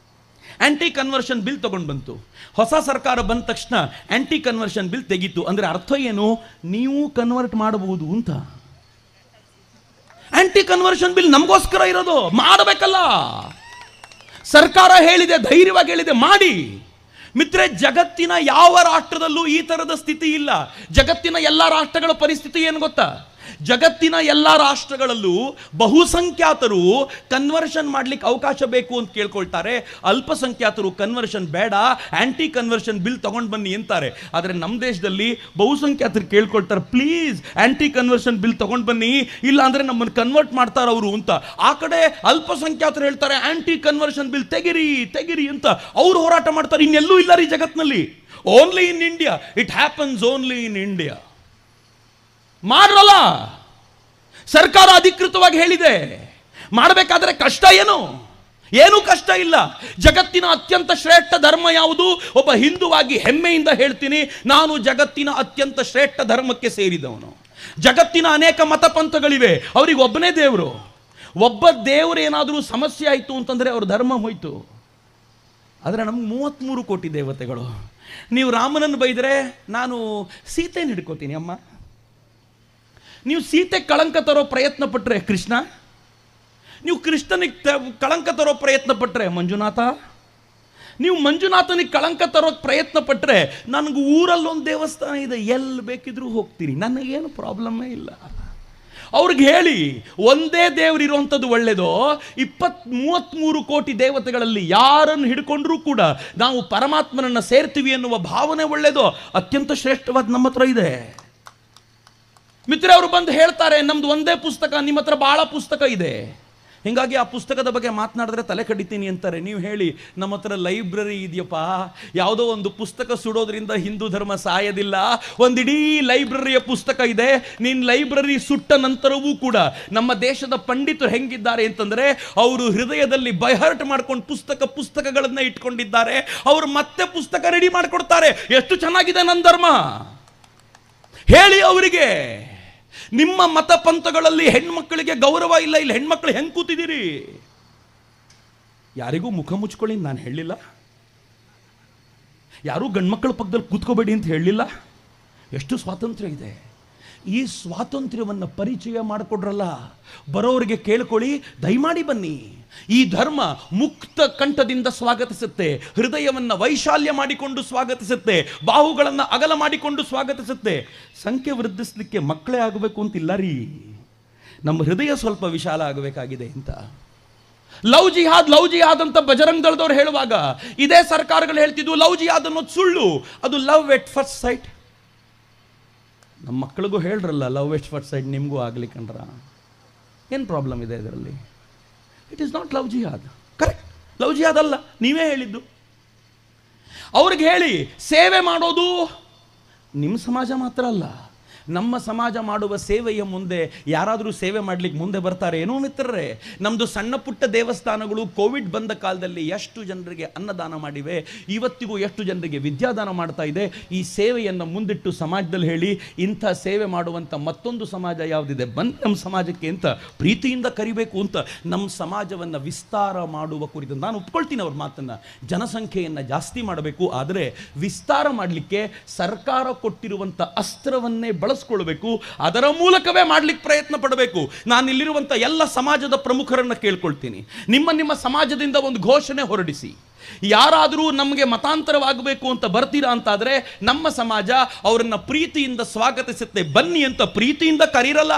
ಆಂಟಿ ಕನ್ವರ್ಷನ್ ಬಿಲ್ ತಗೊಂಡು ಬಂತು. ಹೊಸ ಸರ್ಕಾರ ಬಂದ ತಕ್ಷಣ ಆಂಟಿ ಕನ್ವರ್ಷನ್ ಬಿಲ್ ತೆಗೀತು. ಅಂದ್ರೆ ಅರ್ಥ ಏನು, ನೀವು ಕನ್ವರ್ಟ್ ಮಾಡಬಹುದು ಅಂತ. ಆಂಟಿ ಕನ್ವರ್ಷನ್ ಬಿಲ್ ನಮಗೋಸ್ಕರ ಇರೋದು, ಮಾಡಬೇಕಲ್ಲ. ಸರ್ಕಾರ ಹೇಳಿದೆ, ಧೈರ್ಯವಾಗಿ ಹೇಳಿದೆ, ಮಾಡಿ. ಮಿತ್ರೆ, ಜಗತ್ತಿನ ಯಾವ ರಾಷ್ಟ್ರದಲ್ಲೂ ಈ ತರದ ಸ್ಥಿತಿ ಇಲ್ಲ. ಜಗತ್ತಿನ ಎಲ್ಲ ರಾಷ್ಟ್ರಗಳ ಪರಿಸ್ಥಿತಿ ಏನು ಗೊತ್ತಾ? ಜಗತ್ತಿನ ಎಲ್ಲ ರಾಷ್ಟ್ರಗಳಲ್ಲೂ ಬಹುಸಂಖ್ಯಾತರು ಕನ್ವರ್ಷನ್ ಮಾಡ್ಲಿಕ್ಕೆ ಅವಕಾಶ ಬೇಕು ಅಂತ ಕೇಳ್ಕೊಳ್ತಾರೆ. ಅಲ್ಪಸಂಖ್ಯಾತರು ಕನ್ವರ್ಷನ್ ಬೇಡ, ಆಂಟಿ ಕನ್ವರ್ಷನ್ ಬಿಲ್ ತಗೊಂಡು ಬನ್ನಿ ಅಂತಾರೆ. ಆದರೆ ನಮ್ಮ ದೇಶದಲ್ಲಿ ಬಹುಸಂಖ್ಯಾತರು ಕೇಳ್ಕೊಳ್ತಾರೆ, ಪ್ಲೀಸ್ ಆಂಟಿ ಕನ್ವರ್ಷನ್ ಬಿಲ್ ತಗೊಂಡು ಬನ್ನಿ, ಇಲ್ಲ ಅಂದ್ರೆ ನಮ್ಮನ್ನು ಕನ್ವರ್ಟ್ ಮಾಡ್ತಾರೆ ಅವರು ಅಂತ. ಆ ಕಡೆ ಅಲ್ಪಸಂಖ್ಯಾತರು ಹೇಳ್ತಾರೆ, ಆಂಟಿ ಕನ್ವರ್ಷನ್ ಬಿಲ್ ತೆಗಿರಿ ತೆಗಿರಿ ಅಂತ ಅವರು ಹೋರಾಟ ಮಾಡ್ತಾರೆ. ಇನ್ನೆಲ್ಲೂ ಇಲ್ಲ ರೀ ಜಗತ್ತಿನಲ್ಲಿ, only in India. It happens only in India. ಮಾಡ್ರಲ್ಲ, ಸರ್ಕಾರ ಅಧಿಕೃತವಾಗಿ ಹೇಳಿದೆ, ಮಾಡಬೇಕಾದ್ರೆ ಕಷ್ಟ ಏನು? ಏನೂ ಕಷ್ಟ ಇಲ್ಲ. ಜಗತ್ತಿನ ಅತ್ಯಂತ ಶ್ರೇಷ್ಠ ಧರ್ಮ ಯಾವುದು? ಒಬ್ಬ ಹಿಂದುವಾಗಿ ಹೆಮ್ಮೆಯಿಂದ ಹೇಳ್ತೀನಿ, ನಾನು ಜಗತ್ತಿನ ಅತ್ಯಂತ ಶ್ರೇಷ್ಠ ಧರ್ಮಕ್ಕೆ ಸೇರಿದವನು. ಜಗತ್ತಿನ ಅನೇಕ ಮತಪಂಥಗಳಿವೆ, ಅವರಿಗೆ ಒಬ್ಬನೇ ದೇವರು. ಒಬ್ಬ ದೇವರು ಏನಾದರೂ ಸಮಸ್ಯೆ ಆಯಿತು ಅಂತಂದರೆ ಅವ್ರ ಧರ್ಮ ಹೋಯ್ತು. ಆದರೆ ನಮ್ಗೆ 33 ಕೋಟಿ ದೇವತೆಗಳು. ನೀವು ರಾಮನನ್ನು ಬೈದರೆ ನಾನು ಸೀತೆಯನ್ನು ಹಿಡ್ಕೋತೀನಿ ಅಮ್ಮ. ನೀವು ಸೀತೆ ಕಳಂಕ ತರೋ ಪ್ರಯತ್ನ ಪಟ್ಟರೆ ಕೃಷ್ಣ, ನೀವು ಕೃಷ್ಣನಿಗೆ ಕಳಂಕ ತರೋ ಪ್ರಯತ್ನ ಪಟ್ಟರೆ ಮಂಜುನಾಥ, ನೀವು ಮಂಜುನಾಥನಿಗೆ ಕಳಂಕ ತರೋ ಪ್ರಯತ್ನ ಪಟ್ಟರೆ ನನಗೆ ಊರಲ್ಲೊಂದು ದೇವಸ್ಥಾನ ಇದೆ, ಎಲ್ಲಿ ಬೇಕಿದ್ರೂ ಹೋಗ್ತೀನಿ, ನನಗೇನು ಪ್ರಾಬ್ಲಮ್ಮೇ ಇಲ್ಲ. ಅವ್ರಿಗೆ ಹೇಳಿ, ಒಂದೇ ದೇವರಿರುವಂಥದ್ದು ಒಳ್ಳೆಯದೋ, 33 ಕೋಟಿ ದೇವತೆಗಳಲ್ಲಿ ಯಾರನ್ನು ಹಿಡ್ಕೊಂಡ್ರೂ ಕೂಡ ನಾವು ಪರಮಾತ್ಮನನ್ನು ಸೇರ್ತೀವಿ ಎನ್ನುವ ಭಾವನೆ ಒಳ್ಳೆಯದೋ, ಅತ್ಯಂತ ಶ್ರೇಷ್ಠವಾದ ನಮ್ಮ ಹತ್ರ ಇದೆ. ಮಿತ್ರ ಅವರು ಬಂದು ಹೇಳ್ತಾರೆ, ನಮ್ದು ಒಂದೇ ಪುಸ್ತಕ, ನಿಮ್ಮ ಹತ್ರ ಬಹಳ ಪುಸ್ತಕ ಇದೆ, ಹೀಗಾಗಿ ಆ ಪುಸ್ತಕದ ಬಗ್ಗೆ ಮಾತನಾಡಿದ್ರೆ ತಲೆ ಕಡಿತೀನಿ ಅಂತಾರೆ. ನೀವು ಹೇಳಿ, ನಮ್ಮ ಹತ್ರ ಲೈಬ್ರರಿ ಇದೆಯಪ್ಪ, ಯಾವುದೋ ಒಂದು ಪುಸ್ತಕ ಸುಡೋದ್ರಿಂದ ಹಿಂದೂ ಧರ್ಮ ಸಾಯೋದಿಲ್ಲ, ಒಂದಿಡೀ ಲೈಬ್ರರಿಯ ಪುಸ್ತಕ ಇದೆ. ನೀನು ಲೈಬ್ರರಿ ಸುಟ್ಟ ನಂತರವೂ ಕೂಡ ನಮ್ಮ ದೇಶದ ಪಂಡಿತರು ಹೆಂಗಿದ್ದಾರೆ ಅಂತಂದ್ರೆ, ಅವರು ಹೃದಯದಲ್ಲಿ ಬೈಹರ್ಟ್ ಮಾಡ್ಕೊಂಡು ಪುಸ್ತಕಗಳನ್ನ ಇಟ್ಕೊಂಡಿದ್ದಾರೆ. ಅವರು ಮತ್ತೆ ಪುಸ್ತಕ ರೆಡಿ ಮಾಡಿಕೊಡ್ತಾರೆ. ಎಷ್ಟು ಚೆನ್ನಾಗಿದೆ ನನ್ನ ಧರ್ಮ. ಹೇಳಿ ಅವರಿಗೆ, ನಿಮ್ಮ ಮತ ಪಂಥಗಳಲ್ಲಿ ಹೆಣ್ಮಕ್ಕಳಿಗೆ ಗೌರವ ಇಲ್ಲ, ಇಲ್ಲಿ ಹೆಣ್ಮಕ್ಳು ಹೆಂಗೆ ಕೂತಿದ್ದೀರಿ? ಯಾರಿಗೂ ಮುಖ ಮುಚ್ಕೊಳ್ಳಿ ನಾನು ಹೇಳಲಿಲ್ಲ, ಯಾರೂ ಗಂಡ್ಮಕ್ಕಳ ಪಕ್ಕದಲ್ಲಿ ಕೂತ್ಕೋಬೇಡಿ ಅಂತ ಹೇಳಲಿಲ್ಲ. ಎಷ್ಟು ಸ್ವಾತಂತ್ರ್ಯ ಇದೆ. ಈ ಸ್ವಾತಂತ್ರ್ಯವನ್ನು ಪರಿಚಯ ಮಾಡಿಕೊಡ್ರಲ್ಲ, ಬರೋರಿಗೆ ಕೇಳ್ಕೊಳ್ಳಿ, ದಯಮಾಡಿ ಬನ್ನಿ. ಈ ಧರ್ಮ ಮುಕ್ತ ಕಂಠದಿಂದ ಸ್ವಾಗತಿಸುತ್ತೆ, ಹೃದಯವನ್ನು ವೈಶಾಲ್ಯ ಮಾಡಿಕೊಂಡು ಸ್ವಾಗತಿಸುತ್ತೆ, ಬಾಹುಗಳನ್ನು ಅಗಲ ಮಾಡಿಕೊಂಡು ಸ್ವಾಗತಿಸುತ್ತೆ. ಸಂಖ್ಯೆ ವೃದ್ಧಿಸಲಿಕ್ಕೆ ಮಕ್ಕಳೇ ಆಗಬೇಕು ಅಂತಿಲ್ಲ ರೀ, ನಮ್ಮ ಹೃದಯ ಸ್ವಲ್ಪ ವಿಶಾಲ ಆಗಬೇಕಾಗಿದೆ ಅಂತ. ಲವ್ ಜಿಹಾದ್ ಅಂತ ಬಜರಂಗ್ ದಳದವ್ರು ಹೇಳುವಾಗ ಇದೇ ಸರ್ಕಾರಗಳು ಹೇಳ್ತಿದ್ವು ಲವ್ ಜಿಹಾದ್ ಅನ್ನೋದು ಸುಳ್ಳು, ಅದು ಲವ್ ಎಟ್ ಫಸ್ಟ್ ಸೈಟ್. ನಮ್ಮ ಮಕ್ಕಳಿಗೂ ಹೇಳ್ರಲ್ಲ, ಲವ್ ಎಟ್ ಫಸ್ಟ್ ಸೈಟ್ ನಿಮಗೂ ಆಗಲಿ ಕಣ್ರ, ಏನು ಪ್ರಾಬ್ಲಮ್ ಇದೆ ಇದರಲ್ಲಿ? It is not love jihad. Correct, love jihad ಅಲ್ಲ, ನೀವೇ ಹೇಳಿದ್ದು. ಅವ್ರಿಗೆ ಹೇಳಿ, ಸೇವೆ ಮಾಡೋದು ನಿಮ್ಮ ಸಮಾಜ ಮಾತ್ರ ಅಲ್ಲ, ನಮ್ಮ ಸಮಾಜ ಮಾಡುವ ಸೇವೆಯ ಮುಂದೆ ಯಾರಾದರೂ ಸೇವೆ ಮಾಡಲಿಕ್ಕೆ ಮುಂದೆ ಬರ್ತಾರೆ ಏನೋ ಮಿತ್ರರೇ? ನಮ್ಮದು ಸಣ್ಣ ಪುಟ್ಟ ದೇವಸ್ಥಾನಗಳು ಕೋವಿಡ್ ಬಂದ ಕಾಲದಲ್ಲಿ ಎಷ್ಟು ಜನರಿಗೆ ಅನ್ನದಾನ ಮಾಡಿವೆ, ಇವತ್ತಿಗೂ ಎಷ್ಟು ಜನರಿಗೆ ವಿದ್ಯಾದಾನ ಮಾಡ್ತಾ ಇದೆ. ಈ ಸೇವೆಯನ್ನು ಮುಂದಿಟ್ಟು ಸಮಾಜದಲ್ಲಿ ಹೇಳಿ, ಇಂಥ ಸೇವೆ ಮಾಡುವಂಥ ಮತ್ತೊಂದು ಸಮಾಜ ಯಾವುದಿದೆ, ಬಂದು ನಮ್ಮ ಸಮಾಜಕ್ಕೆ ಅಂತ ಪ್ರೀತಿಯಿಂದ ಕರಿಬೇಕು ಅಂತ ನಮ್ಮ ಸಮಾಜವನ್ನು ವಿಸ್ತಾರ ಮಾಡುವ ಕುರಿತು ನಾನು ಒಪ್ಕೊಳ್ತೀನಿ ಅವ್ರ ಮಾತನ್ನು. ಜನಸಂಖ್ಯೆಯನ್ನು ಜಾಸ್ತಿ ಮಾಡಬೇಕು, ಆದರೆ ವಿಸ್ತಾರ ಮಾಡಲಿಕ್ಕೆ ಸರ್ಕಾರ ಕೊಟ್ಟಿರುವಂಥ ಅಸ್ತ್ರವನ್ನೇ ಬಳಸ್ಕೊಳ್ಬೇಕು, ಅದರ ಮೂಲಕವೇ ಮಾಡ್ಲಿಕ್ಕೆ ಪ್ರಯತ್ನ ಪಡಬೇಕು. ನಾನು ಇಲ್ಲಿರುವಂಥ ಎಲ್ಲ ಸಮಾಜದ ಪ್ರಮುಖರನ್ನು ಕೇಳ್ಕೊಳ್ತೀನಿ, ನಿಮ್ಮ ಸಮಾಜದಿಂದ ಒಂದು ಘೋಷಣೆ ಹೊರಡಿಸಿ. ಯಾರಾದರೂ ನಮಗೆ ಮತಾಂತರವಾಗಬೇಕು ಅಂತ ಬರ್ತೀರಾ ಅಂತಾದರೆ ನಮ್ಮ ಸಮಾಜ ಅವರನ್ನು ಪ್ರೀತಿಯಿಂದ ಸ್ವಾಗತಿಸುತ್ತೆ. ಬನ್ನಿ ಅಂತ ಪ್ರೀತಿಯಿಂದ ಕರೀರಲ್ಲ.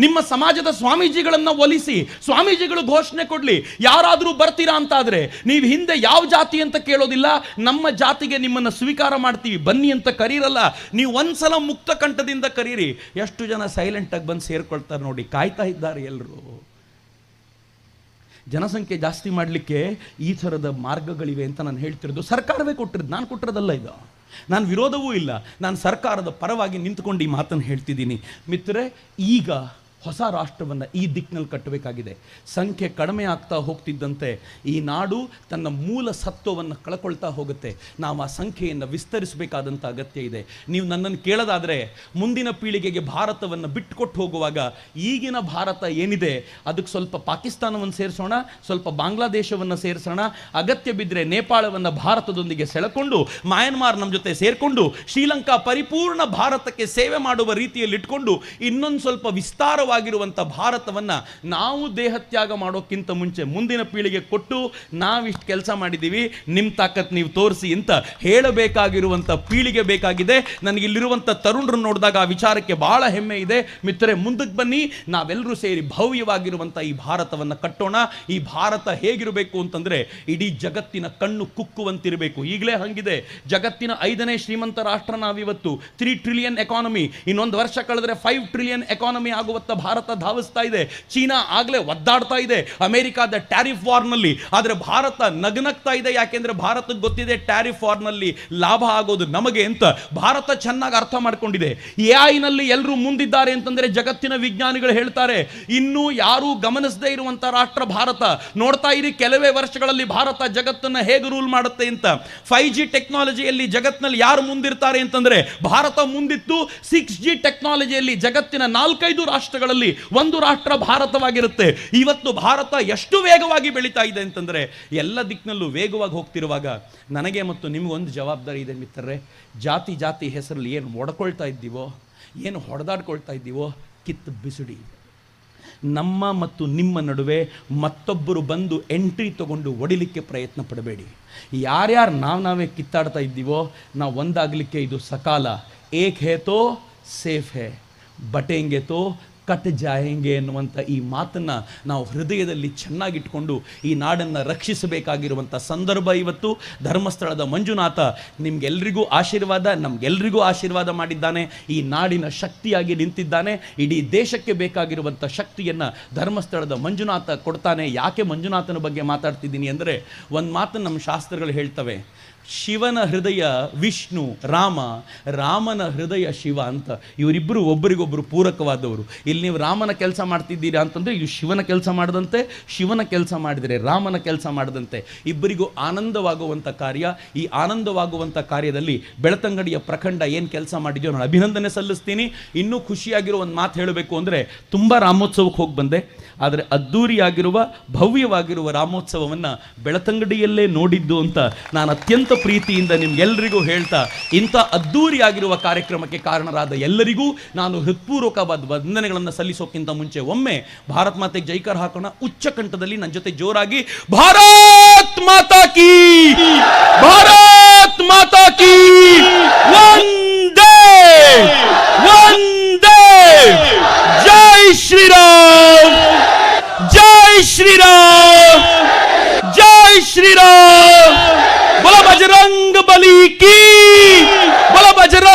ನಿಮ್ಮ ಸಮಾಜದ ಸ್ವಾಮೀಜಿಗಳನ್ನು ಒಲಿಸಿ, ಸ್ವಾಮೀಜಿಗಳು ಘೋಷಣೆ ಕೊಡಲಿ, ಯಾರಾದರೂ ಬರ್ತೀರಾ ಅಂತಾದರೆ ನೀವು ಹಿಂದೆ ಯಾವ ಜಾತಿ ಅಂತ ಕೇಳೋದಿಲ್ಲ, ನಮ್ಮ ಜಾತಿಗೆ ನಿಮ್ಮನ್ನು ಸ್ವೀಕಾರ ಮಾಡ್ತೀವಿ ಬನ್ನಿ ಅಂತ ಕರೀರಲ್ಲ. ನೀವು ಒಂದ್ಸಲ ಮುಕ್ತ ಕಂಠದಿಂದ ಕರೀರಿ. ಎಷ್ಟು ಜನ ಸೈಲೆಂಟಾಗಿ ಬಂದು ಸೇರ್ಕೊಳ್ತಾರೆ ನೋಡಿ, ಕಾಯ್ತಾ ಇದ್ದಾರೆ ಎಲ್ಲರೂ. ಜನಸಂಖ್ಯೆ ಜಾಸ್ತಿ ಮಾಡಲಿಕ್ಕೆ ಈ ಥರದ ಮಾರ್ಗಗಳಿವೆ ಅಂತ ನಾನು ಹೇಳ್ತಿರೋದು. ಸರ್ಕಾರವೇ ಕೊಟ್ಟಿರೋದು, ನಾನು ಕೊಟ್ಟಿರೋದಲ್ಲ ಇದು. ನಾನು ವಿರೋಧವೂ ಇಲ್ಲ, ನಾನು ಸರ್ಕಾರದ ಪರವಾಗಿ ನಿಂತುಕೊಂಡು ಈ ಮಾತನ್ನು ಹೇಳ್ತಿದ್ದೀನಿ. ಮಿತ್ರರೇ, ಈಗ ಹೊಸ ರಾಷ್ಟ್ರವನ್ನು ಈ ದಿಕ್ಕಿನಲ್ಲಿ ಕಟ್ಟಬೇಕಾಗಿದೆ. ಸಂಖ್ಯೆ ಕಡಿಮೆ ಆಗ್ತಾ ಹೋಗ್ತಿದ್ದಂತೆ ಈ ನಾಡು ತನ್ನ ಮೂಲ ಸತ್ವವನ್ನು ಕಳ್ಕೊಳ್ತಾ ಹೋಗುತ್ತೆ. ನಾವು ಆ ಸಂಖ್ಯೆಯನ್ನು ವಿಸ್ತರಿಸಬೇಕಾದಂಥ ಅಗತ್ಯ ಇದೆ. ನೀವು ನನ್ನನ್ನು ಕೇಳೋದಾದರೆ, ಮುಂದಿನ ಪೀಳಿಗೆಗೆ ಭಾರತವನ್ನು ಬಿಟ್ಟುಕೊಟ್ಟು ಹೋಗುವಾಗ ಈಗಿನ ಭಾರತ ಏನಿದೆ ಅದಕ್ಕೆ ಸ್ವಲ್ಪ ಪಾಕಿಸ್ತಾನವನ್ನು ಸೇರಿಸೋಣ, ಸ್ವಲ್ಪ ಬಾಂಗ್ಲಾದೇಶವನ್ನು ಸೇರಿಸೋಣ, ಅಗತ್ಯ ಬಿದ್ದರೆ ನೇಪಾಳವನ್ನು ಭಾರತದೊಂದಿಗೆ ಸೆಳೆಕೊಂಡು, ಮಯನ್ಮಾರ್ ನಮ್ಮ ಜೊತೆ ಸೇರಿಕೊಂಡು, ಶ್ರೀಲಂಕಾ ಪರಿಪೂರ್ಣ ಭಾರತಕ್ಕೆ ಸೇವೆ ಮಾಡುವ ರೀತಿಯಲ್ಲಿ ಇಟ್ಕೊಂಡು ಇನ್ನೊಂದು ಸ್ವಲ್ಪ ವಿಸ್ತಾರವಾಗಿ ಆಗಿರುವಂಥ ಭಾರತವನ್ನು ನಾವು ದೇಹತ್ಯಾಗ ಮಾಡೋಕ್ಕಿಂತ ಮುಂಚೆ ಮುಂದಿನ ಪೀಳಿಗೆ ಕೊಟ್ಟು ನಾವಿಷ್ಟು ಕೆಲಸ ಮಾಡಿದ್ದೀವಿ, ನಿಮ್ಮ ತಾಕತ್ ನೀವು ತೋರಿಸಿ ಅಂತ ಹೇಳಬೇಕಾಗಿರುವಂಥ ಪೀಳಿಗೆ ಬೇಕಾಗಿದೆ. ನನಗಿಲ್ಲಿರುವಂಥ ತರುಣರನ್ನು ನೋಡಿದಾಗ ಆ ವಿಚಾರಕ್ಕೆ ಬಹಳ ಹೆಮ್ಮೆ ಇದೆ. ಮಿತ್ರರೇ, ಮುಂದಕ್ಕೆ ಬನ್ನಿ, ನಾವೆಲ್ಲರೂ ಸೇರಿ ಭವ್ಯವಾಗಿರುವಂಥ ಈ ಭಾರತವನ್ನು ಕಟ್ಟೋಣ. ಈ ಭಾರತ ಹೇಗಿರಬೇಕು ಅಂತಂದರೆ ಇಡೀ ಜಗತ್ತಿನ ಕಣ್ಣು ಕುಕ್ಕುವಂತಿರಬೇಕು. ಈಗಲೇ ಹಂಗಿದೆ, ಜಗತ್ತಿನ 5ನೇ ಶ್ರೀಮಂತ ರಾಷ್ಟ್ರ ನಾವಿವತ್ತು. 3 ಟ್ರಿಲಿಯನ್ ಎಕಾನಮಿ, ಇನ್ನೊಂದು ವರ್ಷ ಕಳೆದ್ರೆ 5 ಟ್ರಿಲಿಯನ್ ಎಕಾನಮಿ ಆಗುವತ್ತ ಭಾರತ ಧಾವಿಸ್ತಾ ಇದೆ. ಚೀನಾ ಆಗಲೇ ಒದ್ದಾಡ್ತಾ ಇದೆ ಅಮೆರಿಕಾದ ಟ್ಯಾರಿಫ್ ವಾರ್ನಲ್ಲಿ, ಆದರೆ ಭಾರತ ನಗನಗ್ತಾ ಇದೆ. ಯಾಕೆಂದ್ರೆ ಭಾರತಕ್ಕೆ ಗೊತ್ತಿದೆ ಟ್ಯಾರಿಫ್ ವಾರ್ನಲ್ಲಿ ಲಾಭ ಆಗೋದು ನಮಗೆ ಅಂತ. ಭಾರತ ಚೆನ್ನಾಗಿ ಅರ್ಥ ಮಾಡ್ಕೊಂಡಿದೆ. AI ನಲ್ಲಿ ಎಲ್ಲರೂ ಮುಂದಿದ್ದಾರೆ ಅಂತಂದ್ರೆ ಜಗತ್ತಿನ ವಿಜ್ಞಾನಿಗಳು ಹೇಳ್ತಾರೆ, ಇನ್ನೂ ಯಾರೂ ಗಮನಿಸದೇ ಇರುವಂತ ರಾಷ್ಟ್ರ ಭಾರತ. ನೋಡ್ತಾ ಇರಿ, ಕೆಲವೇ ವರ್ಷಗಳಲ್ಲಿ ಭಾರತ ಜಗತ್ತನ್ನು ಹೇಗೆ ರೂಲ್ ಮಾಡುತ್ತೆ ಅಂತ. 5G ಟೆಕ್ನಾಲಜಿಯಲ್ಲಿ ಜಗತ್ತಿನಲ್ಲಿ ಯಾರು ಮುಂದಿರ್ತಾರೆ ಅಂತಂದ್ರೆ ಭಾರತ ಮುಂದಿತ್ತು. 6G ಟೆಕ್ನಾಲಜಿಯಲ್ಲಿ ಜಗತ್ತಿನ 4-5 ರಾಷ್ಟ್ರಗಳಲ್ಲಿ ಒಂದು ರಾಷ್ಟ್ರ ಭಾರತವಾಗಿರುತ್ತೆ. ಇವತ್ತು ಭಾರತ ಎಷ್ಟು ವೇಗವಾಗಿ ಬೆಳೀತಾ ಇದೆ ಅಂತಂದ್ರೆ ಎಲ್ಲ ದಿಕ್ಕಿನಲ್ಲೂ ವೇಗವಾಗಿ ಹೋಗ್ತಿರುವಾಗ ನನಗೆ ಮತ್ತು ನಿಮಗೊಂದು ಜವಾಬ್ದಾರಿ ಇದೆ ಮಿತ್ರರೇ. ಜಾತಿ ಹೆಸರಲ್ಲಿ ಏನು ಒಡ್ಕೊಳ್ತಾ ಇದ್ದೀವೋ, ಏನು ಹೊಡೆದಾಡ್ಕೊಳ್ತಾ ಇದ್ದೀವೋ ಕಿತ್ತು ಬಿಸಿಡಿ. ನಮ್ಮ ಮತ್ತು ನಿಮ್ಮ ನಡುವೆ ಮತ್ತೊಬ್ಬರು ಬಂದು ಎಂಟ್ರಿ ತಗೊಂಡು ಒಡಿಲಿಕ್ಕೆ ಪ್ರಯತ್ನ ಪಡಬೇಡಿ. ಯಾರ್ಯಾರು ನಾವೇ ಕಿತ್ತಾಡ್ತಾ ಇದ್ದೀವೋ ನಾವು ಒಂದಾಗಲಿಕ್ಕೆ ಇದು ಸಕಾಲ. ಏಕ್ ಹೇ ತೋ ಸೇಫ್ ಹೇ, ಬಟೇಂಗೆ ತೋ ಕಟ್ ಜಾಯೆಂಗೆ ಎನ್ನುವಂಥ ಈ ಮಾತನ್ನು ನಾವು ಹೃದಯದಲ್ಲಿ ಚೆನ್ನಾಗಿಟ್ಕೊಂಡು ಈ ನಾಡನ್ನು ರಕ್ಷಿಸಬೇಕಾಗಿರುವಂಥ ಸಂದರ್ಭ ಇವತ್ತು. ಧರ್ಮಸ್ಥಳದ ಮಂಜುನಾಥ ನಿಮ್ಗೆಲ್ರಿಗೂ ಆಶೀರ್ವಾದ, ನಮಗೆಲ್ರಿಗೂ ಆಶೀರ್ವಾದ ಮಾಡಿದ್ದಾನೆ. ಈ ನಾಡಿನ ಶಕ್ತಿಯಾಗಿ ನಿಂತಿದ್ದಾನೆ. ಇಡೀ ದೇಶಕ್ಕೆ ಬೇಕಾಗಿರುವಂಥ ಶಕ್ತಿಯನ್ನು ಧರ್ಮಸ್ಥಳದ ಮಂಜುನಾಥ ಕೊಡ್ತಾನೆ. ಯಾಕೆ ಮಂಜುನಾಥನ ಬಗ್ಗೆ ಮಾತಾಡ್ತಿದ್ದೀನಿ ಅಂದರೆ, ಒಂದು ಮಾತನ್ನು ನಮ್ಮ ಶಾಸ್ತ್ರಗಳು ಹೇಳ್ತವೆ, ಶಿವನ ಹೃದಯ ವಿಷ್ಣು ರಾಮ, ರಾಮನ ಹೃದಯ ಶಿವ ಅಂತ. ಇವರಿಬ್ಬರು ಒಬ್ಬರಿಗೊಬ್ಬರು ಪೂರಕವಾದವರು. ಇಲ್ಲಿ ನೀವು ರಾಮನ ಕೆಲಸ ಮಾಡ್ತಿದ್ದೀರಾ ಅಂತಂದರೆ ಇದು ಶಿವನ ಕೆಲಸ ಮಾಡದಂತೆ, ಶಿವನ ಕೆಲಸ ಮಾಡಿದರೆ ರಾಮನ ಕೆಲಸ ಮಾಡದಂತೆ. ಇಬ್ಬರಿಗೂ ಆನಂದವಾಗುವಂಥ ಕಾರ್ಯ. ಈ ಆನಂದವಾಗುವಂಥ ಕಾರ್ಯದಲ್ಲಿ ಬೆಳ್ತಂಗಡಿಯ ಪ್ರಖಂಡ ಏನು ಕೆಲಸ ಮಾಡಿದೆಯೋ ನಾನು ಅಭಿನಂದನೆ ಸಲ್ಲಿಸ್ತೀನಿ. ಇನ್ನೂ ಖುಷಿಯಾಗಿರೋ ಒಂದು ಮಾತು ಹೇಳಬೇಕು ಅಂದರೆ, ತುಂಬ ರಾಮೋತ್ಸವಕ್ಕೆ ಹೋಗಿ ಬಂದೆ, ಆದರೆ ಅದ್ಧೂರಿಯಾಗಿರುವ ಭವ್ಯವಾಗಿರುವ ರಾಮೋತ್ಸವವನ್ನು ಬೆಳ್ತಂಗಡಿಯಲ್ಲೇ ನೋಡಿದ್ದು ಅಂತ ನಾನು ಅತ್ಯಂತ ಪ್ರೀತಿಯಿಂದ ನಿಮ್ಗೆಲ್ಲರಿಗೂ ಹೇಳ್ತಾ, ಇಂಥ ಅದ್ಧೂರಿಯಾಗಿರುವ ಕಾರ್ಯಕ್ರಮಕ್ಕೆ ಕಾರಣರಾದ ಎಲ್ಲರಿಗೂ ನಾನು ಹೃತ್ಪೂರ್ವಕವಾದ ವಂದನೆಗಳನ್ನು ಸಲ್ಲಿಸೋಕ್ಕಿಂತ ಮುಂಚೆ ಒಮ್ಮೆ ಭಾರತ್ ಮಾತೆಗೆ ಜೈಕಾರ ಹಾಕೋಣ. ಉಚ್ಚ ಕಂಠದಲ್ಲಿ ನನ್ನ ಜೊತೆ ಜೋರಾಗಿ ಭಾರತ್ ಮಾತಾ ಕೀ, ಭಾರತ್ ಮಾತಾ ಕೀ, ವಂದೇ ವಂದೇ, ಜೈ ಶ್ರೀರಾಮ್, ಜೈ ಶ್ರೀರಾಮ್, ಜೈ ಶ್ರೀರಾಮ್. बोला बजरंग बली की, बोला बजरंग